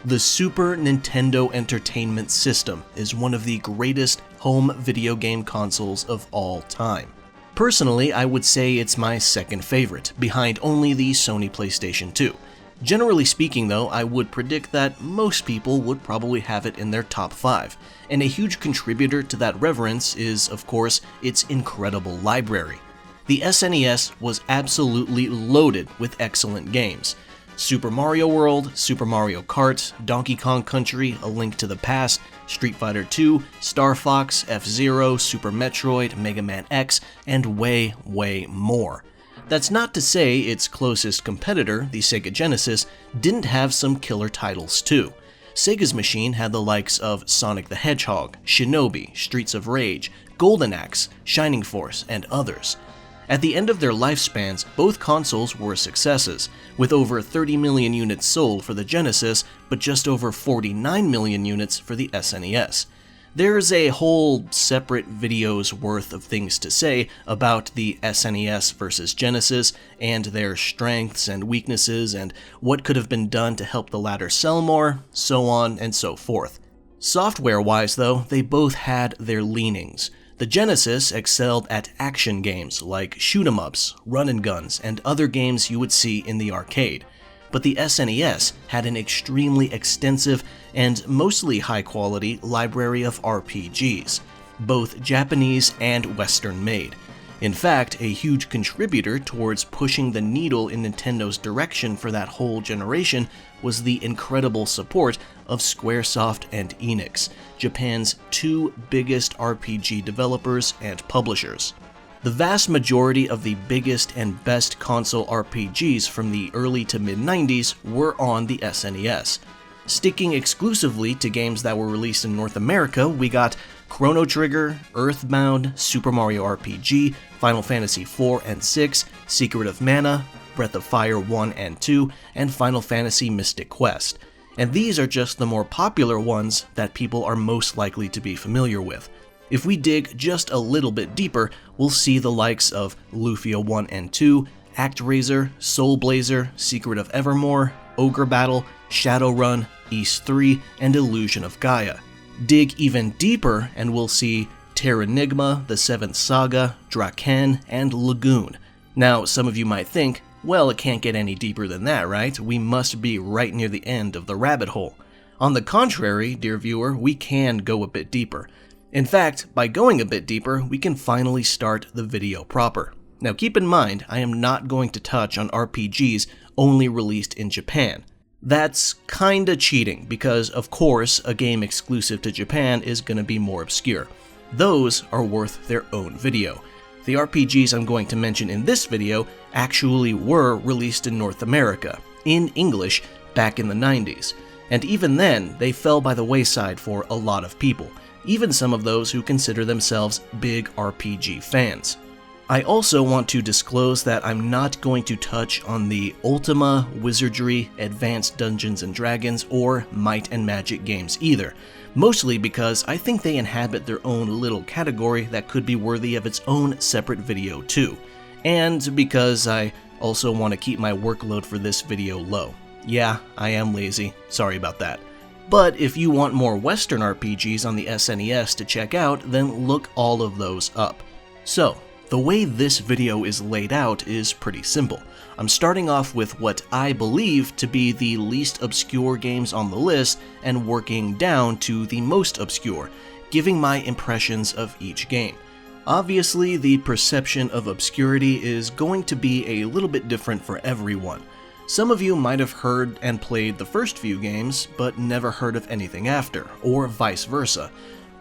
The Super Nintendo Entertainment System is one of the greatest home video game consoles of all time. Personally, I would say it's my second favorite, behind only the Sony PlayStation 2. Generally speaking though, I would predict that most people would probably have it in their top 5, and a huge contributor to that reverence is, of course, its incredible library. The SNES was absolutely loaded with excellent games. Super Mario World, Super Mario Kart, Donkey Kong Country, A Link to the Past, Street Fighter II, Star Fox, F-Zero, Super Metroid, Mega Man X, and way more. That's not to say its closest competitor, the Sega Genesis, didn't have some killer titles too. Sega's machine had the likes of Sonic the Hedgehog, Shinobi, Streets of Rage, Golden Axe, Shining Force, and others. At the end of their lifespans, both consoles were successes, with over 30 million units sold for the Genesis, but just over 49 million units for the SNES. There's a whole separate video's worth of things to say about the SNES versus Genesis, and their strengths and weaknesses, and what could have been done to help the latter sell more, so on and so forth. Software-wise though, they both had their leanings. The Genesis excelled at action games like shoot-'em-ups, run-and-guns, and other games you would see in the arcade. But the SNES had an extremely extensive and mostly high-quality library of RPGs, both Japanese and Western-made. In fact, a huge contributor towards pushing the needle in Nintendo's direction for that whole generation was the incredible support of Squaresoft and Enix, Japan's two biggest RPG developers and publishers. The vast majority of the biggest and best console RPGs from the early to mid-90s were on the SNES. Sticking exclusively to games that were released in North America, we got Chrono Trigger, EarthBound, Super Mario RPG, Final Fantasy IV and VI, Secret of Mana, Breath of Fire 1 and 2, and Final Fantasy Mystic Quest. And these are just the more popular ones that people are most likely to be familiar with. If we dig just a little bit deeper, we'll see the likes of Lufia 1 and 2, ActRaiser, Soul Blazer, Secret of Evermore, Ogre Battle, Shadowrun, Ys 3, and Illusion of Gaia. Dig even deeper and we'll see Terranigma, The Seventh Saga, Draken, and Lagoon. Now, some of you might think, well, it can't get any deeper than that, right? We must be right near the end of the rabbit hole. On the contrary, dear viewer, we can go a bit deeper. In fact, by going a bit deeper, we can finally start the video proper. Now keep in mind, I am not going to touch on RPGs only released in Japan. That's kinda cheating, because of course a game exclusive to Japan is gonna be more obscure. Those are worth their own video. The RPGs I'm going to mention in this video actually were released in North America, in English, back in the 90s. And even then, they fell by the wayside for a lot of people, even some of those who consider themselves big RPG fans. I also want to disclose that I'm not going to touch on the Ultima, Wizardry, Advanced Dungeons & Dragons, or Might and Magic games either, mostly because I think they inhabit their own little category that could be worthy of its own separate video too, and because I also want to keep my workload for this video low. Yeah, I am lazy, sorry about that. But if you want more Western RPGs on the SNES to check out, then look all of those up. So, the way this video is laid out is pretty simple. I'm starting off with what I believe to be the least obscure games on the list and working down to the most obscure, giving my impressions of each game. Obviously, the perception of obscurity is going to be a little bit different for everyone. Some of you might have heard and played the first few games, but never heard of anything after, or vice versa.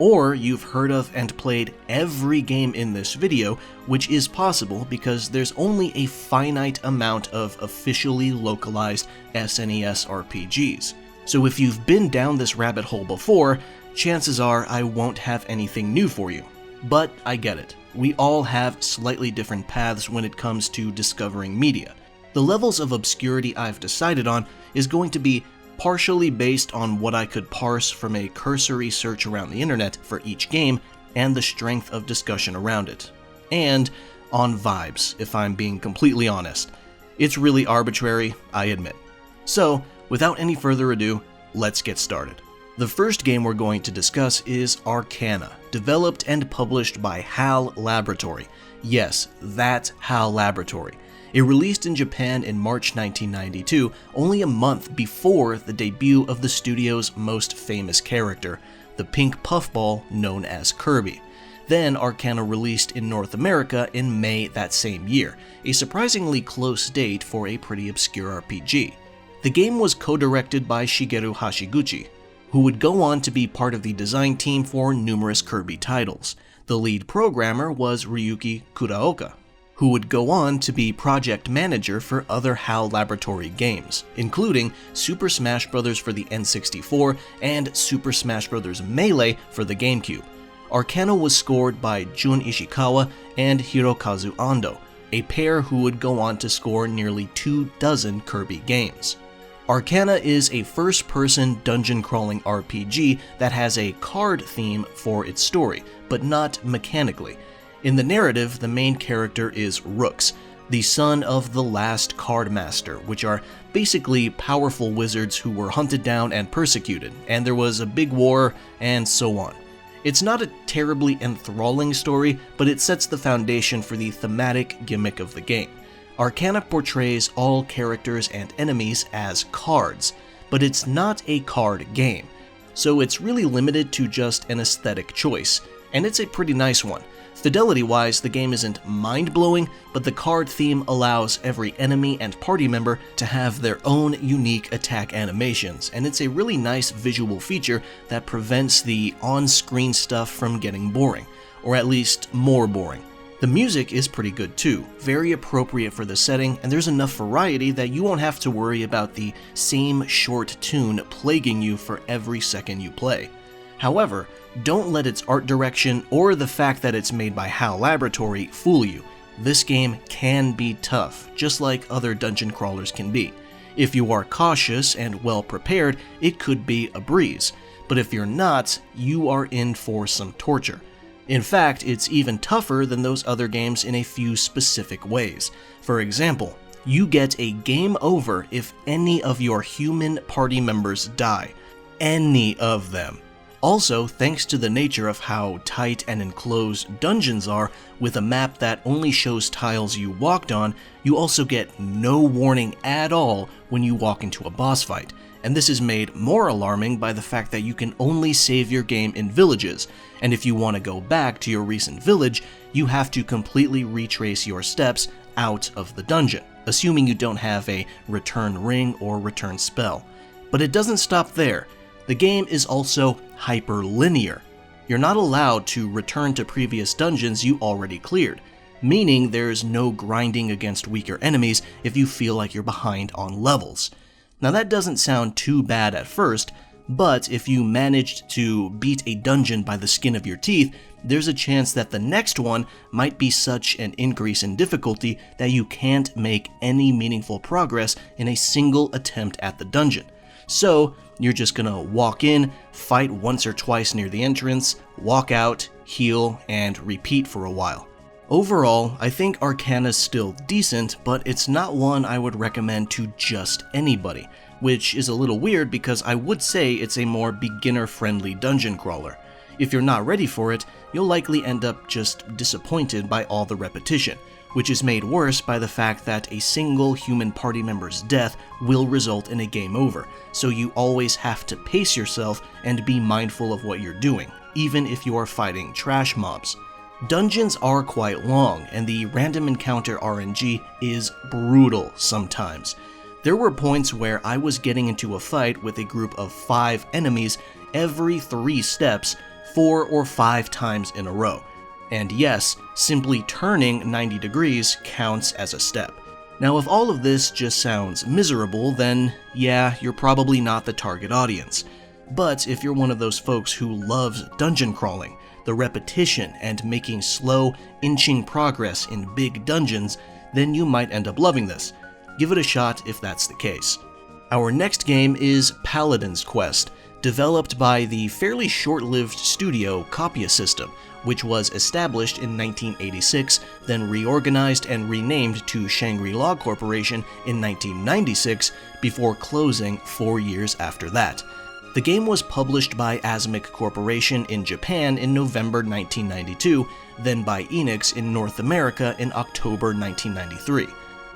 Or you've heard of and played every game in this video, which is possible because there's only a finite amount of officially localized SNES RPGs. So if you've been down this rabbit hole before, chances are I won't have anything new for you. But I get it. We all have slightly different paths when it comes to discovering media. The levels of obscurity I've decided on is going to be partially based on what I could parse from a cursory search around the internet for each game and the strength of discussion around it. And on vibes, if I'm being completely honest. It's really arbitrary, I admit. So, without any further ado, let's get started. The first game we're going to discuss is Arcana, developed and published by HAL Laboratory. Yes, that's HAL Laboratory. It released in Japan in March 1992, only a month before the debut of the studio's most famous character, the pink puffball known as Kirby. Then Arcana released in North America in May that same year, a surprisingly close date for a pretty obscure RPG. The game was co-directed by Shigeru Hashiguchi, who would go on to be part of the design team for numerous Kirby titles. The lead programmer was Ryuki Kuraoka, who would go on to be project manager for other HAL Laboratory games, including Super Smash Bros. For the N64 and Super Smash Bros. Melee for the GameCube. Arcana was scored by Jun Ishikawa and Hirokazu Ando, a pair who would go on to score nearly 24 Kirby games. Arcana is a first-person dungeon-crawling RPG that has a card theme for its story, but not mechanically. In the narrative, the main character is Rooks, the son of the last Card Master, which are basically powerful wizards who were hunted down and persecuted, and there was a big war, and so on. It's not a terribly enthralling story, but it sets the foundation for the thematic gimmick of the game. Arcana portrays all characters and enemies as cards, but it's not a card game, so it's really limited to just an aesthetic choice, and it's a pretty nice one. Fidelity-wise, the game isn't mind-blowing, but the card theme allows every enemy and party member to have their own unique attack animations, and it's a really nice visual feature that prevents the on-screen stuff from getting boring, or at least more boring. The music is pretty good too, very appropriate for the setting, and there's enough variety that you won't have to worry about the same short tune plaguing you for every second you play. However, don't let its art direction or the fact that it's made by HAL Laboratory fool you. This game can be tough, just like other dungeon crawlers can be. If you are cautious and well prepared, it could be a breeze, but if you're not, you are in for some torture. In fact, it's even tougher than those other games in a few specific ways. For example, you get a game over if any of your human party members die. Any of them. Also, thanks to the nature of how tight and enclosed dungeons are, with a map that only shows tiles you walked on, you also get no warning at all when you walk into a boss fight. And this is made more alarming by the fact that you can only save your game in villages, and if you want to go back to your recent village, you have to completely retrace your steps out of the dungeon, assuming you don't have a return ring or return spell. But it doesn't stop there. The game is also hyperlinear. You're not allowed to return to previous dungeons you already cleared, meaning there's no grinding against weaker enemies if you feel like you're behind on levels. Now that doesn't sound too bad at first, but if you managed to beat a dungeon by the skin of your teeth, there's a chance that the next one might be such an increase in difficulty that you can't make any meaningful progress in a single attempt at the dungeon. So, you're just gonna walk in, fight once or twice near the entrance, walk out, heal, and repeat for a while. Overall, I think Arcana's still decent, but it's not one I would recommend to just anybody, which is a little weird because I would say it's a more beginner-friendly dungeon crawler. If you're not ready for it, you'll likely end up just disappointed by all the repetition, which is made worse by the fact that a single human party member's death will result in a game over, so you always have to pace yourself and be mindful of what you're doing, even if you are fighting trash mobs. Dungeons are quite long, and the random encounter RNG is brutal sometimes. There were points where I was getting into a fight with a group of 5 enemies every 3 steps 4 or 5 times in a row. And yes, simply turning 90 degrees counts as a step. Now if all of this just sounds miserable, then yeah, you're probably not the target audience. But if you're one of those folks who loves dungeon crawling, the repetition and making slow, inching progress in big dungeons, then you might end up loving this. Give it a shot if that's the case. Our next game is Paladin's Quest, developed by the fairly short-lived studio Copia System, which was established in 1986, then reorganized and renamed to Shangri-La Corporation in 1996, before closing 4 years after that. The game was published by Asmik Corporation in Japan in November 1992, then by Enix in North America in October 1993.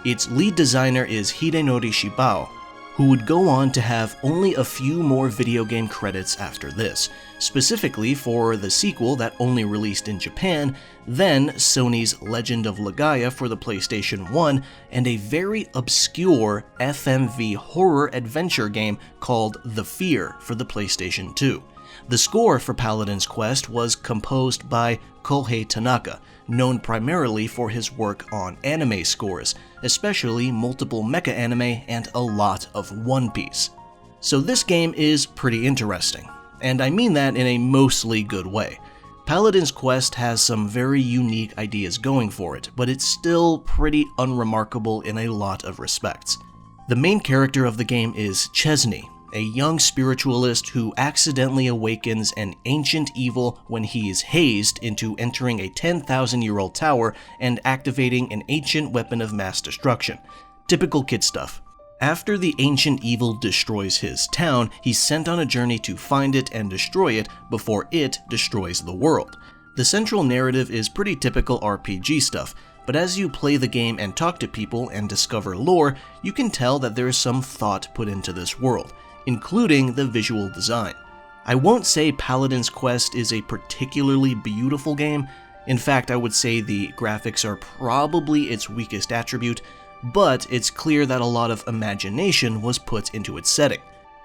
Its lead designer is Hidenori Shibao, who would go on to have only a few more video game credits after this, specifically for the sequel that only released in Japan, then Sony's Legend of Legaia for the PlayStation 1, and a very obscure FMV horror adventure game called The Fear for the PlayStation 2. The score for Paladin's Quest was composed by Kohei Tanaka, known primarily for his work on anime scores, especially multiple mecha anime and a lot of One Piece. So this game is pretty interesting, and I mean that in a mostly good way. Paladin's Quest has some very unique ideas going for it, but it's still pretty unremarkable in a lot of respects. The main character of the game is Chesney, a young spiritualist who accidentally awakens an ancient evil when he is hazed into entering a 10,000-year-old tower and activating an ancient weapon of mass destruction. Typical kid stuff. After the ancient evil destroys his town, he's sent on a journey to find it and destroy it before it destroys the world. The central narrative is pretty typical RPG stuff, but as you play the game and talk to people and discover lore, you can tell that there is some thought put into this world, including the visual design. I won't say Paladin's Quest is a particularly beautiful game. In fact, I would say the graphics are probably its weakest attribute, but it's clear that a lot of imagination was put into its setting.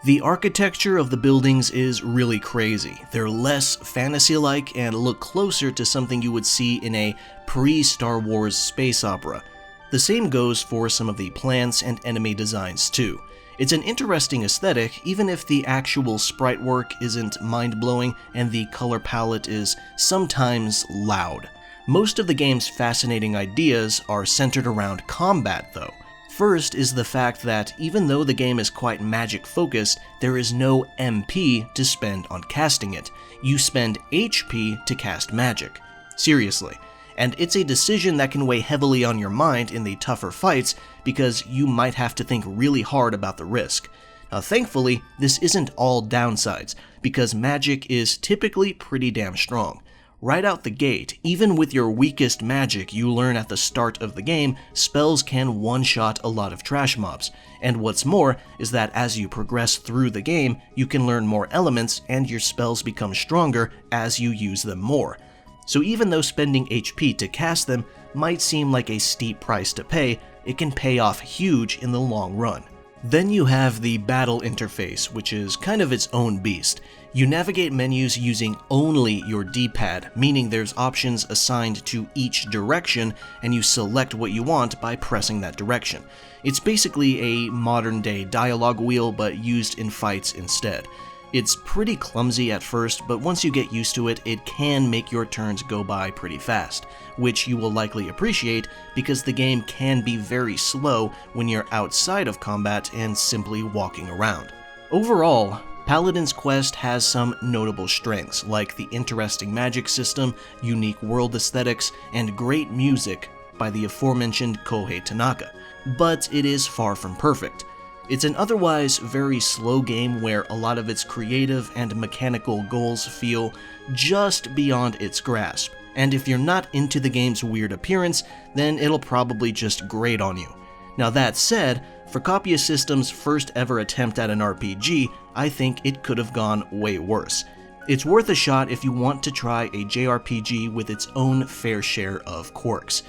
The architecture of the buildings is really crazy. They're less fantasy-like and look closer to something you would see in a pre-Star Wars space opera. The same goes for some of the plants and enemy designs too. It's an interesting aesthetic, even if the actual sprite work isn't mind-blowing and the color palette is sometimes loud. Most of the game's fascinating ideas are centered around combat, though. First is the fact that even though the game is quite magic-focused, there is no MP to spend on casting it. You spend HP to cast magic. Seriously. And it's a decision that can weigh heavily on your mind in the tougher fights because you might have to think really hard about the risk. Now, thankfully, this isn't all downsides, because magic is typically pretty damn strong. Right out the gate, even with your weakest magic you learn at the start of the game, spells can one-shot a lot of trash mobs. And what's more is that as you progress through the game, you can learn more elements and your spells become stronger as you use them more. So even though spending HP to cast them might seem like a steep price to pay, it can pay off huge in the long run. Then you have the battle interface, which is kind of its own beast. You navigate menus using only your D-pad, meaning there's options assigned to each direction, and you select what you want by pressing that direction. It's basically a modern-day dialogue wheel, but used in fights instead. It's pretty clumsy at first, but once you get used to it, it can make your turns go by pretty fast, which you will likely appreciate because the game can be very slow when you're outside of combat and simply walking around. Overall, Paladin's Quest has some notable strengths, like the interesting magic system, unique world aesthetics, and great music by the aforementioned Kohei Tanaka, but it is far from perfect. It's an otherwise very slow game where a lot of its creative and mechanical goals feel just beyond its grasp, and if you're not into the game's weird appearance, then it'll probably just grate on you. Now that said, for Copia System's first ever attempt at an RPG, I think it could have gone way worse. It's worth a shot if you want to try a JRPG with its own fair share of quirks.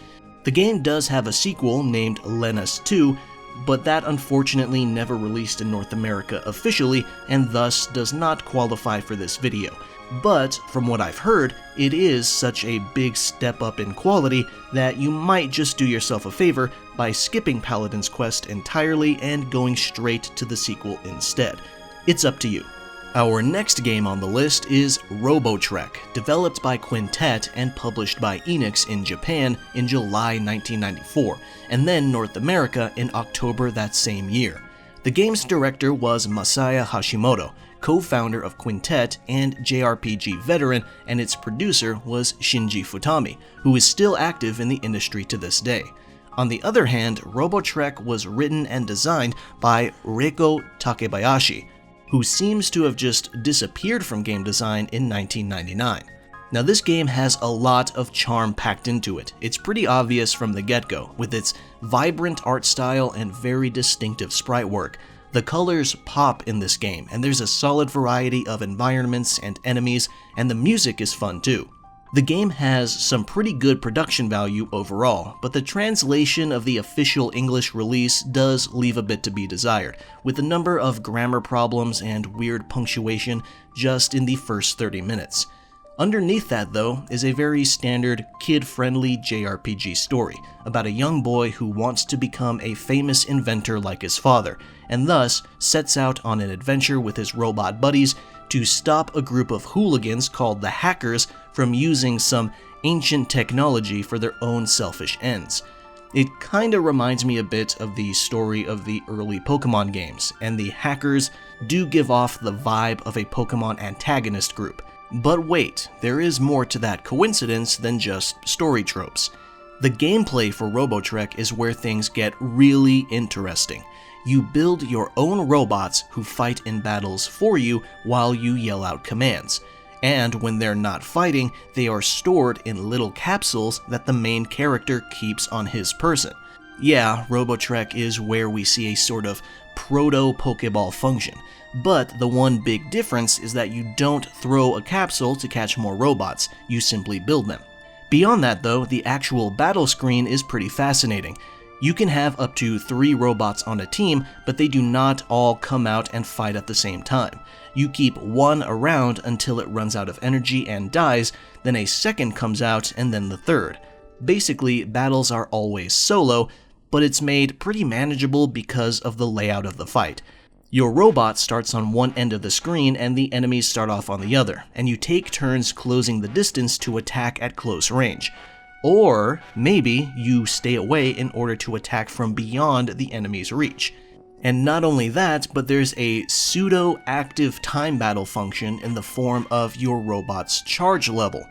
The game does have a sequel named Lenus 2, but that unfortunately never released in North America officially and thus does not qualify for this video. But from what I've heard, it is such a big step up in quality that you might just do yourself a favor by skipping Paladin's Quest entirely and going straight to the sequel instead. It's up to you. Our next game on the list is Robotrek, developed by Quintet and published by Enix in Japan in July 1994, and then North America in October that same year. The game's director was Masaya Hashimoto, co-founder of Quintet and JRPG veteran, and its producer was Shinji Futami, who is still active in the industry to this day. On the other hand, Robotrek was written and designed by Reiko Takebayashi, who seems to have just disappeared from game design in 1999. Now this game has a lot of charm packed into it. It's pretty obvious from the get-go, with its vibrant art style and very distinctive sprite work. The colors pop in this game, and there's a solid variety of environments and enemies, and the music is fun too. The game has some pretty good production value overall, but the translation of the official English release does leave a bit to be desired, with a number of grammar problems and weird punctuation just in the first 30 minutes. Underneath that, though, is a very standard, kid-friendly JRPG story about a young boy who wants to become a famous inventor like his father, and thus sets out on an adventure with his robot buddies to stop a group of hooligans called the Hackers from using some ancient technology for their own selfish ends. It kinda reminds me a bit of the story of the early Pokemon games, and the Hackers do give off the vibe of a Pokemon antagonist group. But wait, there is more to that coincidence than just story tropes. The gameplay for Robotrek is where things get really interesting. You build your own robots who fight in battles for you while you yell out commands. And when they're not fighting, they are stored in little capsules that the main character keeps on his person. Yeah, Robotrek is where we see a sort of proto-Pokeball function, but the one big difference is that you don't throw a capsule to catch more robots, you simply build them. Beyond that though, the actual battle screen is pretty fascinating. You can have up to 3 robots on a team, but they do not all come out and fight at the same time. You keep one around until it runs out of energy and dies, then a second comes out and then the third. Basically, battles are always solo, but it's made pretty manageable because of the layout of the fight. Your robot starts on one end of the screen and the enemies start off on the other, and you take turns closing the distance to attack at close range. Or maybe you stay away in order to attack from beyond the enemy's reach. And not only that, but there's a pseudo-active time battle function in the form of your robot's charge level.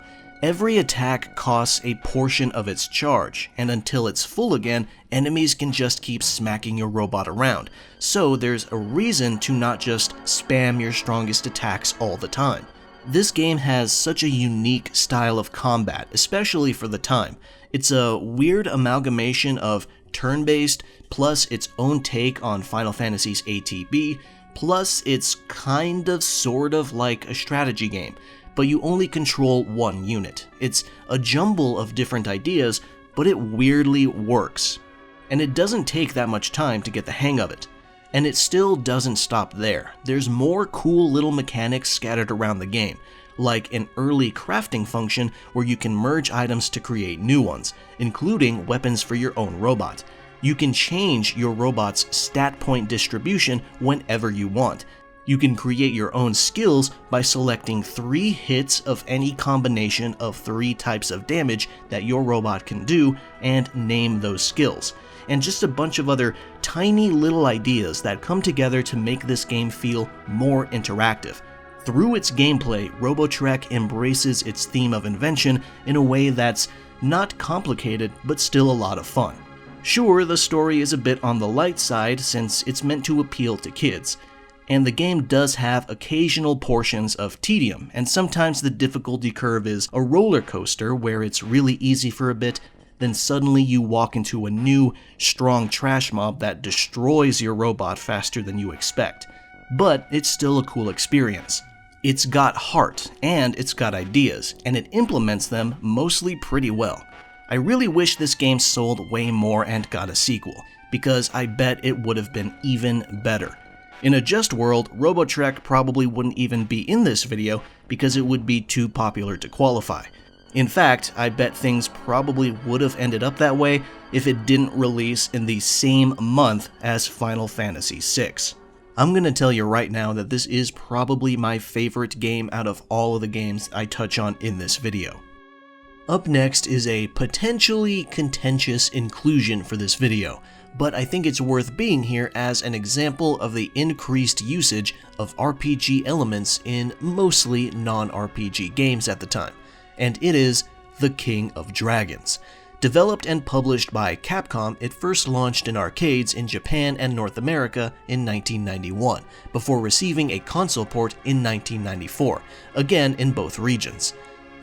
Every attack costs a portion of its charge, and until it's full again, enemies can just keep smacking your robot around. So there's a reason to not just spam your strongest attacks all the time. This game has such a unique style of combat, especially for the time. It's a weird amalgamation of turn-based, plus its own take on Final Fantasy's ATB, plus it's kind of sort of like a strategy game, but you only control one unit. It's a jumble of different ideas, but it weirdly works. And it doesn't take that much time to get the hang of it. And it still doesn't stop there. There's more cool little mechanics scattered around the game, like an early crafting function where you can merge items to create new ones, including weapons for your own robot. You can change your robot's stat point distribution whenever you want. You can create your own skills by selecting 3 hits of any combination of 3 types of damage that your robot can do and name those skills. And just a bunch of other tiny little ideas that come together to make this game feel more interactive. Through its gameplay, Robotrek embraces its theme of invention in a way that's not complicated but still a lot of fun. Sure, the story is a bit on the light side since it's meant to appeal to kids, and the game does have occasional portions of tedium, and sometimes the difficulty curve is a roller coaster where it's really easy for a bit, then suddenly you walk into a new, strong trash mob that destroys your robot faster than you expect. But it's still a cool experience. It's got heart, and it's got ideas, and it implements them mostly pretty well. I really wish this game sold way more and got a sequel, because I bet it would have been even better. In a just world, Robotrek probably wouldn't even be in this video because it would be too popular to qualify. In fact, I bet things probably would have ended up that way if it didn't release in the same month as Final Fantasy VI. I'm gonna tell you right now that this is probably my favorite game out of all of the games I touch on in this video. Up next is a potentially contentious inclusion for this video, but I think it's worth being here as an example of the increased usage of RPG elements in mostly non-RPG games at the time, and it is The King of Dragons. Developed and published by Capcom, it first launched in arcades in Japan and North America in 1991, before receiving a console port in 1994, again in both regions.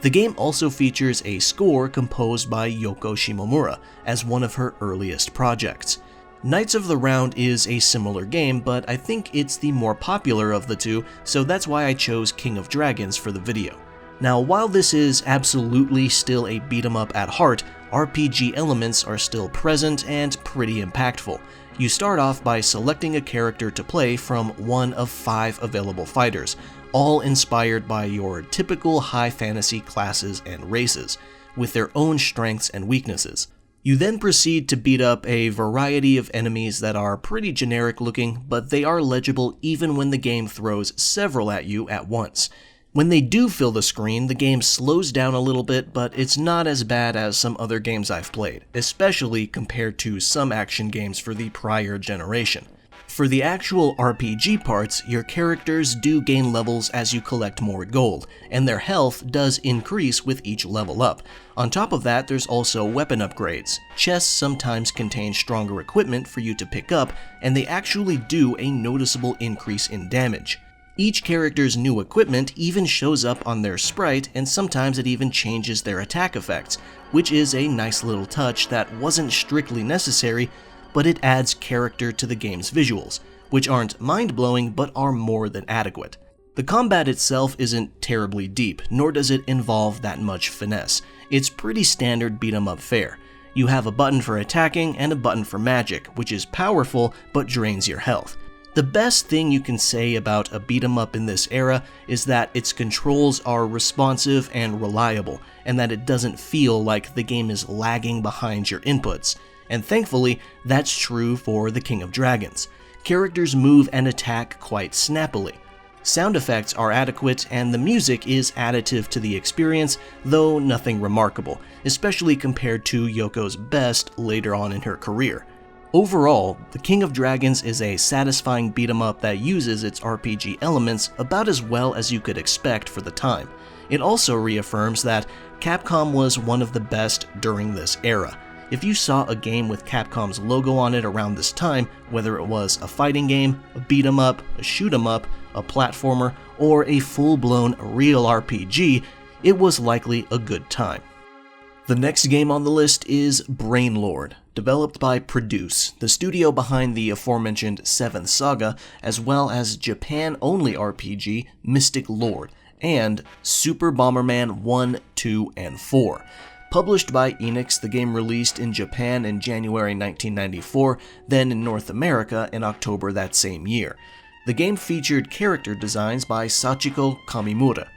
The game also features a score composed by Yoko Shimomura as one of her earliest projects. Knights of the Round is a similar game, but I think it's the more popular of the two, so that's why I chose King of Dragons for the video. Now, while this is absolutely still a beat-em-up at heart, RPG elements are still present and pretty impactful. You start off by selecting a character to play from one of 5 available fighters, all inspired by your typical high fantasy classes and races, with their own strengths and weaknesses. You then proceed to beat up a variety of enemies that are pretty generic looking, but they are legible even when the game throws several at you at once. When they do fill the screen, the game slows down a little bit, but it's not as bad as some other games I've played, especially compared to some action games for the prior generation. For the actual RPG parts, your characters do gain levels as you collect more gold, and their health does increase with each level up. On top of that, there's also weapon upgrades. Chests sometimes contain stronger equipment for you to pick up, and they actually do a noticeable increase in damage. Each character's new equipment even shows up on their sprite, and sometimes it even changes their attack effects, which is a nice little touch that wasn't strictly necessary, but it adds character to the game's visuals, which aren't mind-blowing but are more than adequate. The combat itself isn't terribly deep, nor does it involve that much finesse. It's pretty standard beat-em-up fare. You have a button for attacking and a button for magic, which is powerful but drains your health. The best thing you can say about a beat-em-up in this era is that its controls are responsive and reliable, and that it doesn't feel like the game is lagging behind your inputs. And thankfully, that's true for the King of Dragons. Characters move and attack quite snappily. Sound effects are adequate, and the music is additive to the experience, though nothing remarkable, especially compared to Yoko's best later on in her career. Overall, the King of Dragons is a satisfying beat-em-up that uses its RPG elements about as well as you could expect for the time. It also reaffirms that Capcom was one of the best during this era. If you saw a game with Capcom's logo on it around this time, whether it was a fighting game, a beat-em-up, a shoot-em-up, a platformer, or a full-blown real RPG, it was likely a good time. The next game on the list is Brainlord, developed by Produce, the studio behind the aforementioned 7th Saga, as well as Japan-only RPG Mystic Lord, and Super Bomberman 1, 2, and 4. Published by Enix, the game released in Japan in January 1994, then in North America in October that same year. The game featured character designs by Sachiko Kamimura,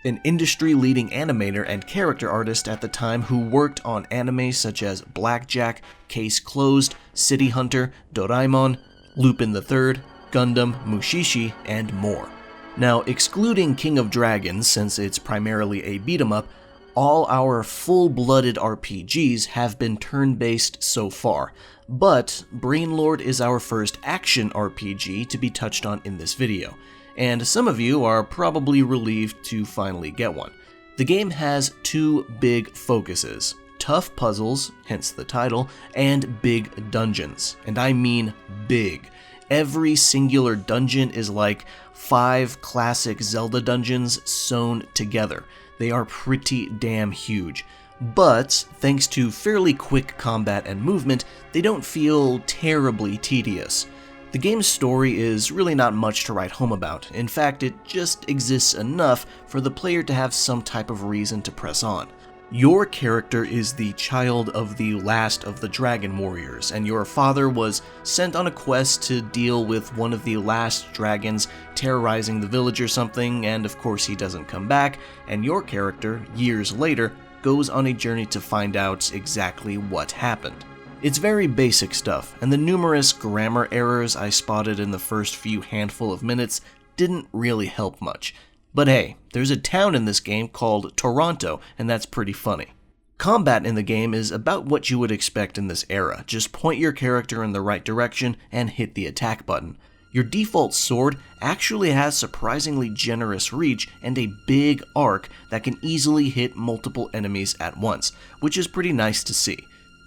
an industry-leading animator and character artist at the time who worked on anime such as Blackjack, Case Closed, City Hunter, Doraemon, Lupin the Third, Gundam, Mushishi, and more. Now, excluding King of Dragons, since it's primarily a beat-em-up, all our full-blooded RPGs have been turn-based so far, but Brainlord is our first action RPG to be touched on in this video, and some of you are probably relieved to finally get one. The game has 2 big focuses: tough puzzles, hence the title, and big dungeons, and I mean big. Every singular dungeon is like 5 classic Zelda dungeons sewn together. They are pretty damn huge. But, thanks to fairly quick combat and movement, they don't feel terribly tedious. The game's story is really not much to write home about. In fact, it just exists enough for the player to have some type of reason to press on. Your character is the child of the last of the Dragon Warriors, and your father was sent on a quest to deal with one of the last dragons terrorizing the village or something, and of course he doesn't come back, and your character, years later, goes on a journey to find out exactly what happened. It's very basic stuff, and the numerous grammar errors I spotted in the first few handful of minutes didn't really help much. But hey, there's a town in this game called Toronto, and that's pretty funny. Combat in the game is about what you would expect in this era. Just point your character in the right direction and hit the attack button. Your default sword actually has surprisingly generous reach and a big arc that can easily hit multiple enemies at once, which is pretty nice to see.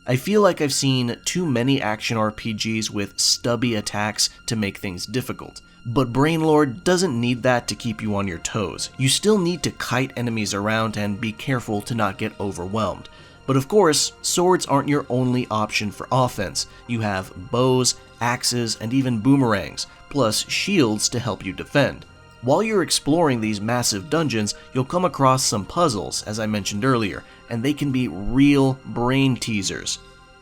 I feel like I've seen too many action RPGs with stubby attacks to make things difficult. But Brainlord doesn't need that to keep you on your toes. You still need to kite enemies around and be careful to not get overwhelmed. But of course, swords aren't your only option for offense. You have bows, axes, and even boomerangs, plus shields to help you defend. While you're exploring these massive dungeons, you'll come across some puzzles, as I mentioned earlier, and they can be real brain teasers.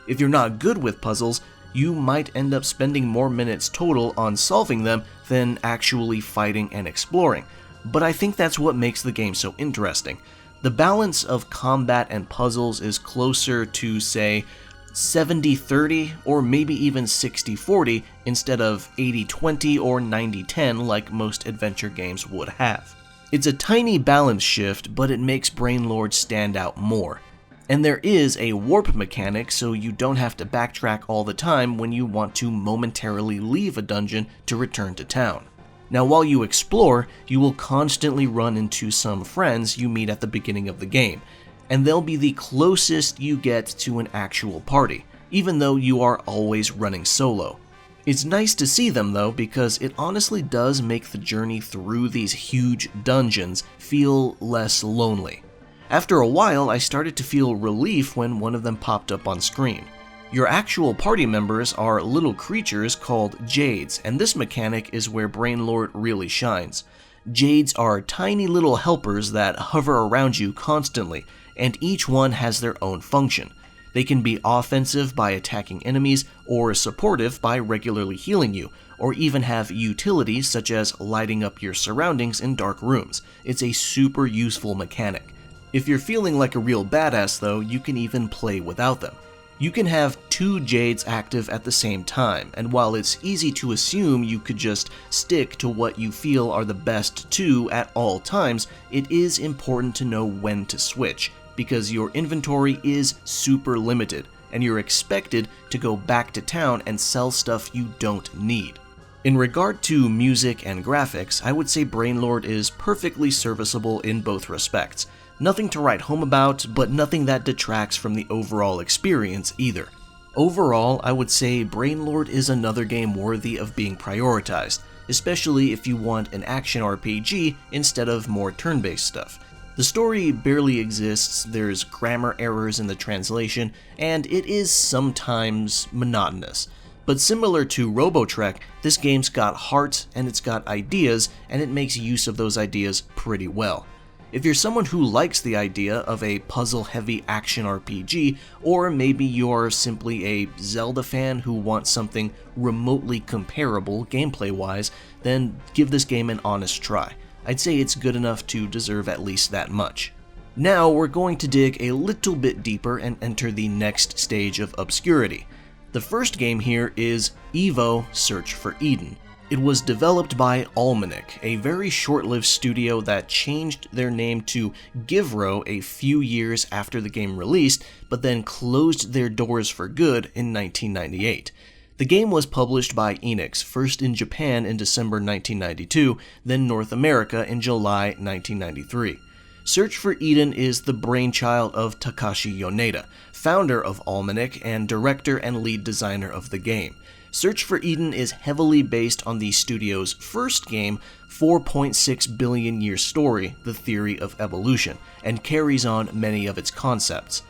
If you're not good with puzzles, you might end up spending more minutes total on solving them than actually fighting and exploring. But I think that's what makes the game so interesting. The balance of combat and puzzles is closer to, say, 70-30 or maybe even 60-40 instead of 80-20 or 90-10 like most adventure games would have. It's a tiny balance shift, but it makes Brainlord stand out more. And there is a warp mechanic, so you don't have to backtrack all the time when you want to momentarily leave a dungeon to return to town. Now, while you explore, you will constantly run into some friends you meet at the beginning of the game, and they'll be the closest you get to an actual party, even though you are always running solo. It's nice to see them though, because it honestly does make the journey through these huge dungeons feel less lonely. After a while, I started to feel relief when one of them popped up on screen. Your actual party members are little creatures called Jades, and this mechanic is where Brainlord really shines. Jades are tiny little helpers that hover around you constantly, and each one has their own function. They can be offensive by attacking enemies, or supportive by regularly healing you, or even have utilities such as lighting up your surroundings in dark rooms. It's a super useful mechanic. If you're feeling like a real badass though, you can even play without them. You can have two Jades active at the same time, and while it's easy to assume you could just stick to what you feel are the best two at all times, it is important to know when to switch, because your inventory is super limited, and you're expected to go back to town and sell stuff you don't need. In regard to music and graphics, I would say Brainlord is perfectly serviceable in both respects. Nothing to write home about, but nothing that detracts from the overall experience either. Overall, I would say Brainlord is another game worthy of being prioritized, especially if you want an action RPG instead of more turn-based stuff. The story barely exists, there's grammar errors in the translation, and it is sometimes monotonous. But similar to Robotrek, this game's got heart and it's got ideas, and it makes use of those ideas pretty well. If you're someone who likes the idea of a puzzle-heavy action RPG, or maybe you're simply a Zelda fan who wants something remotely comparable gameplay-wise, then give this game an honest try. I'd say it's good enough to deserve at least that much. Now we're going to dig a little bit deeper and enter the next stage of obscurity. The first game here is E.V.O. Search for Eden. It was developed by Almanac, a very short-lived studio that changed their name to Give.ro a few years after the game released, but then closed their doors for good in 1998. The game was published by Enix, first in Japan in December 1992, then North America in July 1993. Search for Eden is the brainchild of Takashi Yoneda, founder of Almanac and director and lead designer of the game. Search for Eden is heavily based on the studio's first game, 4.6 billion year story, The Theory of Evolution, and carries on many of its concepts.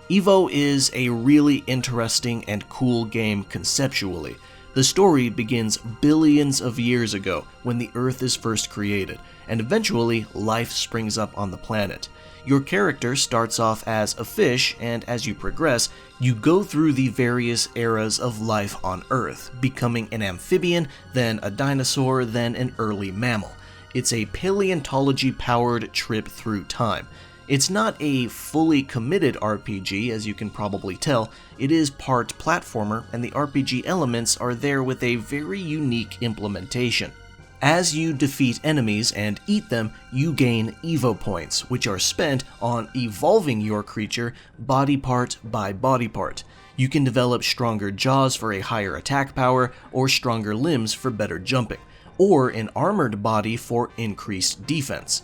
E.V.O. is a really interesting and cool game conceptually. The story begins billions of years ago when the Earth is first created, and eventually life springs up on the planet. Your character starts off as a fish, and as you progress, you go through the various eras of life on Earth, becoming an amphibian, then a dinosaur, then an early mammal. It's a paleontology-powered trip through time. It's not a fully committed RPG, as you can probably tell. It is part platformer, and the RPG elements are there with a very unique implementation. As you defeat enemies and eat them, you gain E.V.O. points, which are spent on evolving your creature body part by body part. You can develop stronger jaws for a higher attack power, or stronger limbs for better jumping, or an armored body for increased defense.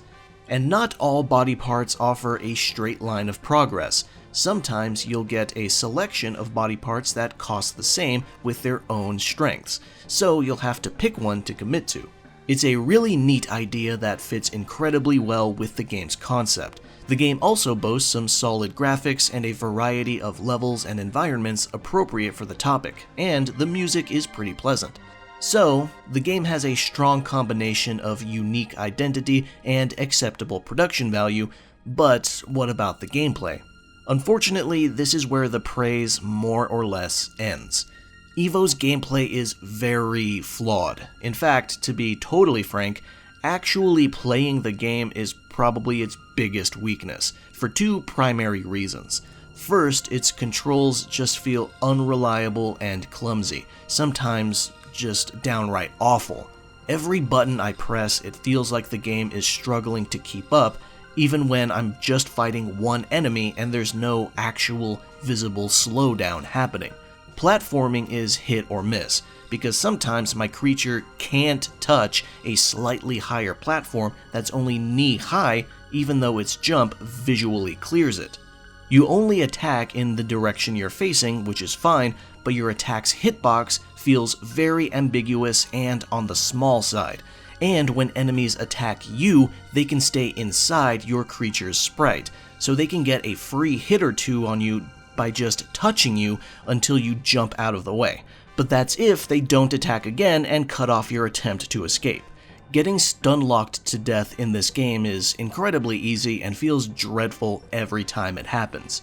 And not all body parts offer a straight line of progress. Sometimes you'll get a selection of body parts that cost the same with their own strengths, so you'll have to pick one to commit to. It's a really neat idea that fits incredibly well with the game's concept. The game also boasts some solid graphics and a variety of levels and environments appropriate for the topic, and the music is pretty pleasant. So, the game has a strong combination of unique identity and acceptable production value, but what about the gameplay? Unfortunately, this is where the praise more or less ends. E.V.O's gameplay is very flawed. In fact, to be totally frank, actually playing the game is probably its biggest weakness, for two primary reasons. First, its controls just feel unreliable and clumsy, sometimes just downright awful. Every button I press, it feels like the game is struggling to keep up, even when I'm just fighting one enemy and there's no actual visible slowdown happening. Platforming is hit or miss, because sometimes my creature can't touch a slightly higher platform that's only knee-high, even though its jump visually clears it. You only attack in the direction you're facing, which is fine, but your attack's hitbox feels very ambiguous and on the small side. And when enemies attack you, they can stay inside your creature's sprite, so they can get a free hit or two on you by just touching you until you jump out of the way. But that's if they don't attack again and cut off your attempt to escape. Getting stun-locked to death in this game is incredibly easy and feels dreadful every time it happens.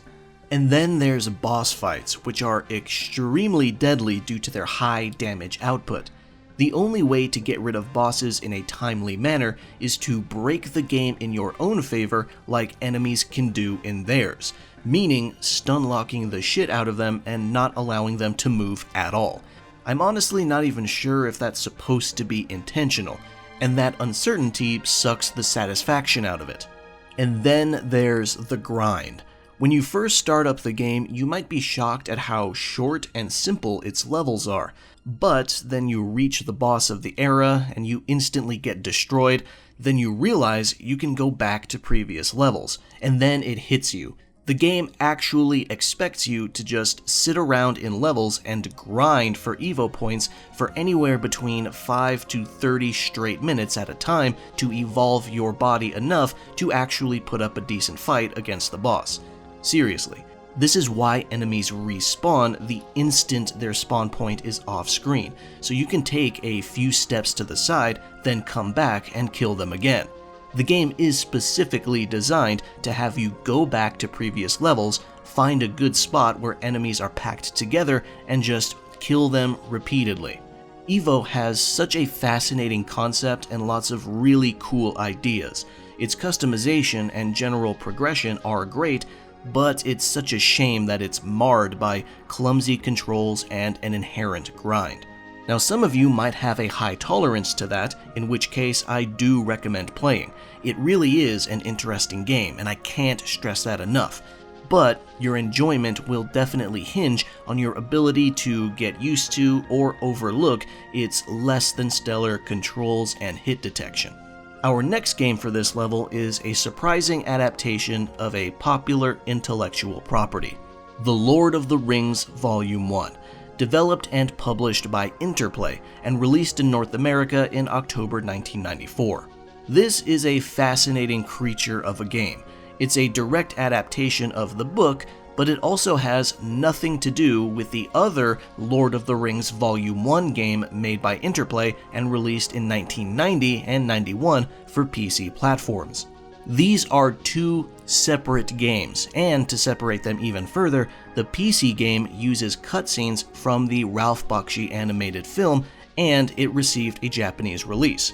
And then there's boss fights, which are extremely deadly due to their high damage output. The only way to get rid of bosses in a timely manner is to break the game in your own favor like enemies can do in theirs, meaning stun-locking the shit out of them and not allowing them to move at all. I'm honestly not even sure if that's supposed to be intentional, and that uncertainty sucks the satisfaction out of it. And then there's the grind. When you first start up the game, you might be shocked at how short and simple its levels are, but then you reach the boss of the era and you instantly get destroyed, then you realize you can go back to previous levels, and then it hits you. The game actually expects you to just sit around in levels and grind for E.V.O points for anywhere between 5 to 30 straight minutes at a time to evolve your body enough to actually put up a decent fight against the boss. Seriously, this is why enemies respawn the instant their spawn point is off screen, so you can take a few steps to the side, then come back and kill them again. The game is specifically designed to have you go back to previous levels, find a good spot where enemies are packed together, and just kill them repeatedly. E.V.O has such a fascinating concept and lots of really cool ideas. Its customization and general progression are great, but it's such a shame that it's marred by clumsy controls and an inherent grind. Now, some of you might have a high tolerance to that, in which case I do recommend playing. It really is an interesting game, and I can't stress that enough. But your enjoyment will definitely hinge on your ability to get used to or overlook its less than stellar controls and hit detection. Our next game for this level is a surprising adaptation of a popular intellectual property, The Lord of the Rings Volume 1. Developed and published by Interplay and released in North America in October 1994. This is a fascinating creature of a game. It's a direct adaptation of the book, but it also has nothing to do with the other Lord of the Rings Volume 1 game made by Interplay and released in 1990 and 91 for PC platforms. These are two separate games, and to separate them even further, the PC game uses cutscenes from the Ralph Bakshi animated film, and it received a Japanese release.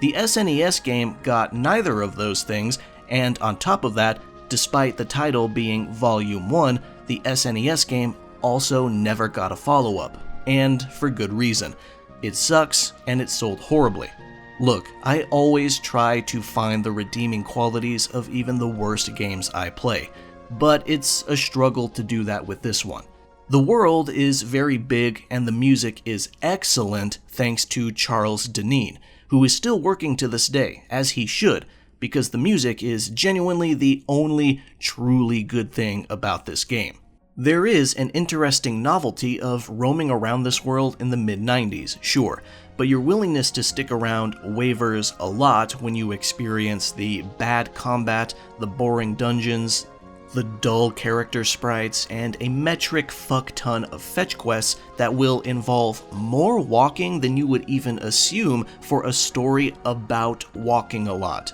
The SNES game got neither of those things, and on top of that, despite the title being Volume 1, the SNES game also never got a follow-up, and for good reason. It sucks, and it sold horribly. Look, I always try to find the redeeming qualities of even the worst games I play, but it's a struggle to do that with this one. The world is very big and the music is excellent thanks to Charles Deneen, who is still working to this day, as he should, because the music is genuinely the only truly good thing about this game. There is an interesting novelty of roaming around this world in the mid-90s, sure, but your willingness to stick around wavers a lot when you experience the bad combat, the boring dungeons, the dull character sprites, and a metric fuck-ton of fetch quests that will involve more walking than you would even assume for a story about walking a lot.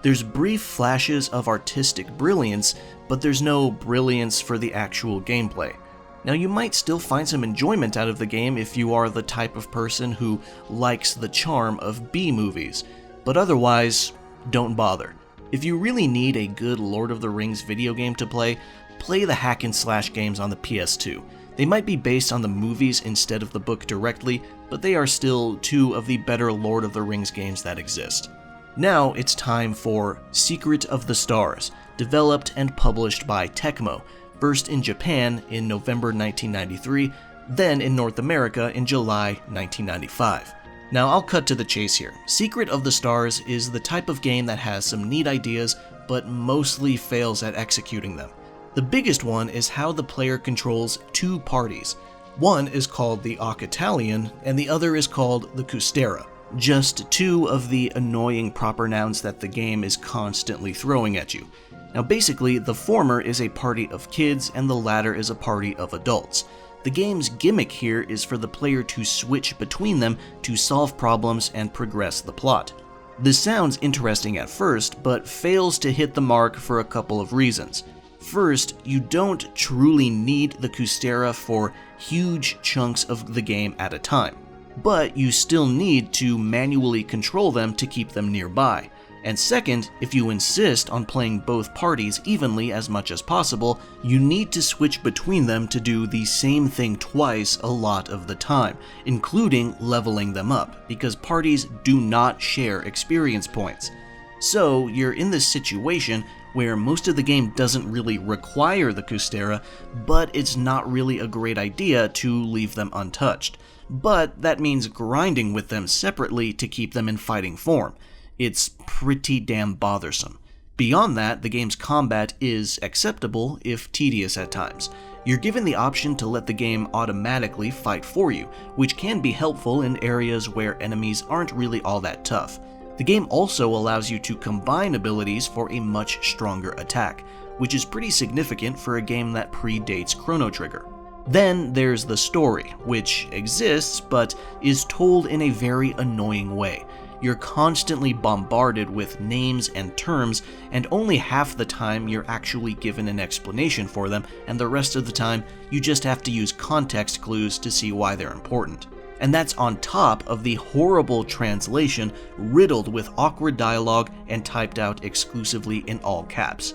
There's brief flashes of artistic brilliance, but there's no brilliance for the actual gameplay. Now, you might still find some enjoyment out of the game if you are the type of person who likes the charm of B-movies, but otherwise, don't bother. If you really need a good Lord of the Rings video game to play the hack and slash games on the PS2. They might be based on the movies instead of the book directly, but they are still two of the better Lord of the Rings games that exist. Now it's time for Secret of the Stars, developed and published by Tecmo, first in Japan in November 1993, then in North America in July 1995. Now I'll cut to the chase here. Secret of the Stars is the type of game that has some neat ideas, but mostly fails at executing them. The biggest one is how the player controls two parties. One is called the Octalion, and the other is called the Custera. Just two of the annoying proper nouns that the game is constantly throwing at you. Now basically, the former is a party of kids and the latter is a party of adults. The game's gimmick here is for the player to switch between them to solve problems and progress the plot. This sounds interesting at first, but fails to hit the mark for a couple of reasons. First, you don't truly need the Custera for huge chunks of the game at a time, but you still need to manually control them to keep them nearby. And second, if you insist on playing both parties evenly as much as possible, you need to switch between them to do the same thing twice a lot of the time, including leveling them up, because parties do not share experience points. So you're in this situation where most of the game doesn't really require the Custera, but it's not really a great idea to leave them untouched. But that means grinding with them separately to keep them in fighting form. It's pretty damn bothersome. Beyond that, the game's combat is acceptable, if tedious at times. You're given the option to let the game automatically fight for you, which can be helpful in areas where enemies aren't really all that tough. The game also allows you to combine abilities for a much stronger attack, which is pretty significant for a game that predates Chrono Trigger. Then there's the story, which exists but is told in a very annoying way. You're constantly bombarded with names and terms, and only half the time you're actually given an explanation for them, and the rest of the time you just have to use context clues to see why they're important. And that's on top of the horrible translation riddled with awkward dialogue and typed out exclusively in all caps.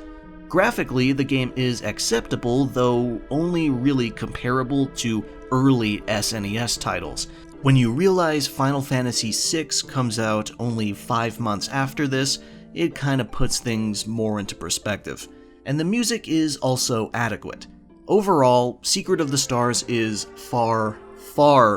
Graphically, the game is acceptable, though only really comparable to early SNES titles. When you realize Final Fantasy VI comes out only 5 months after this, it kinda puts things more into perspective. And the music is also adequate. Overall, Secret of the Stars is far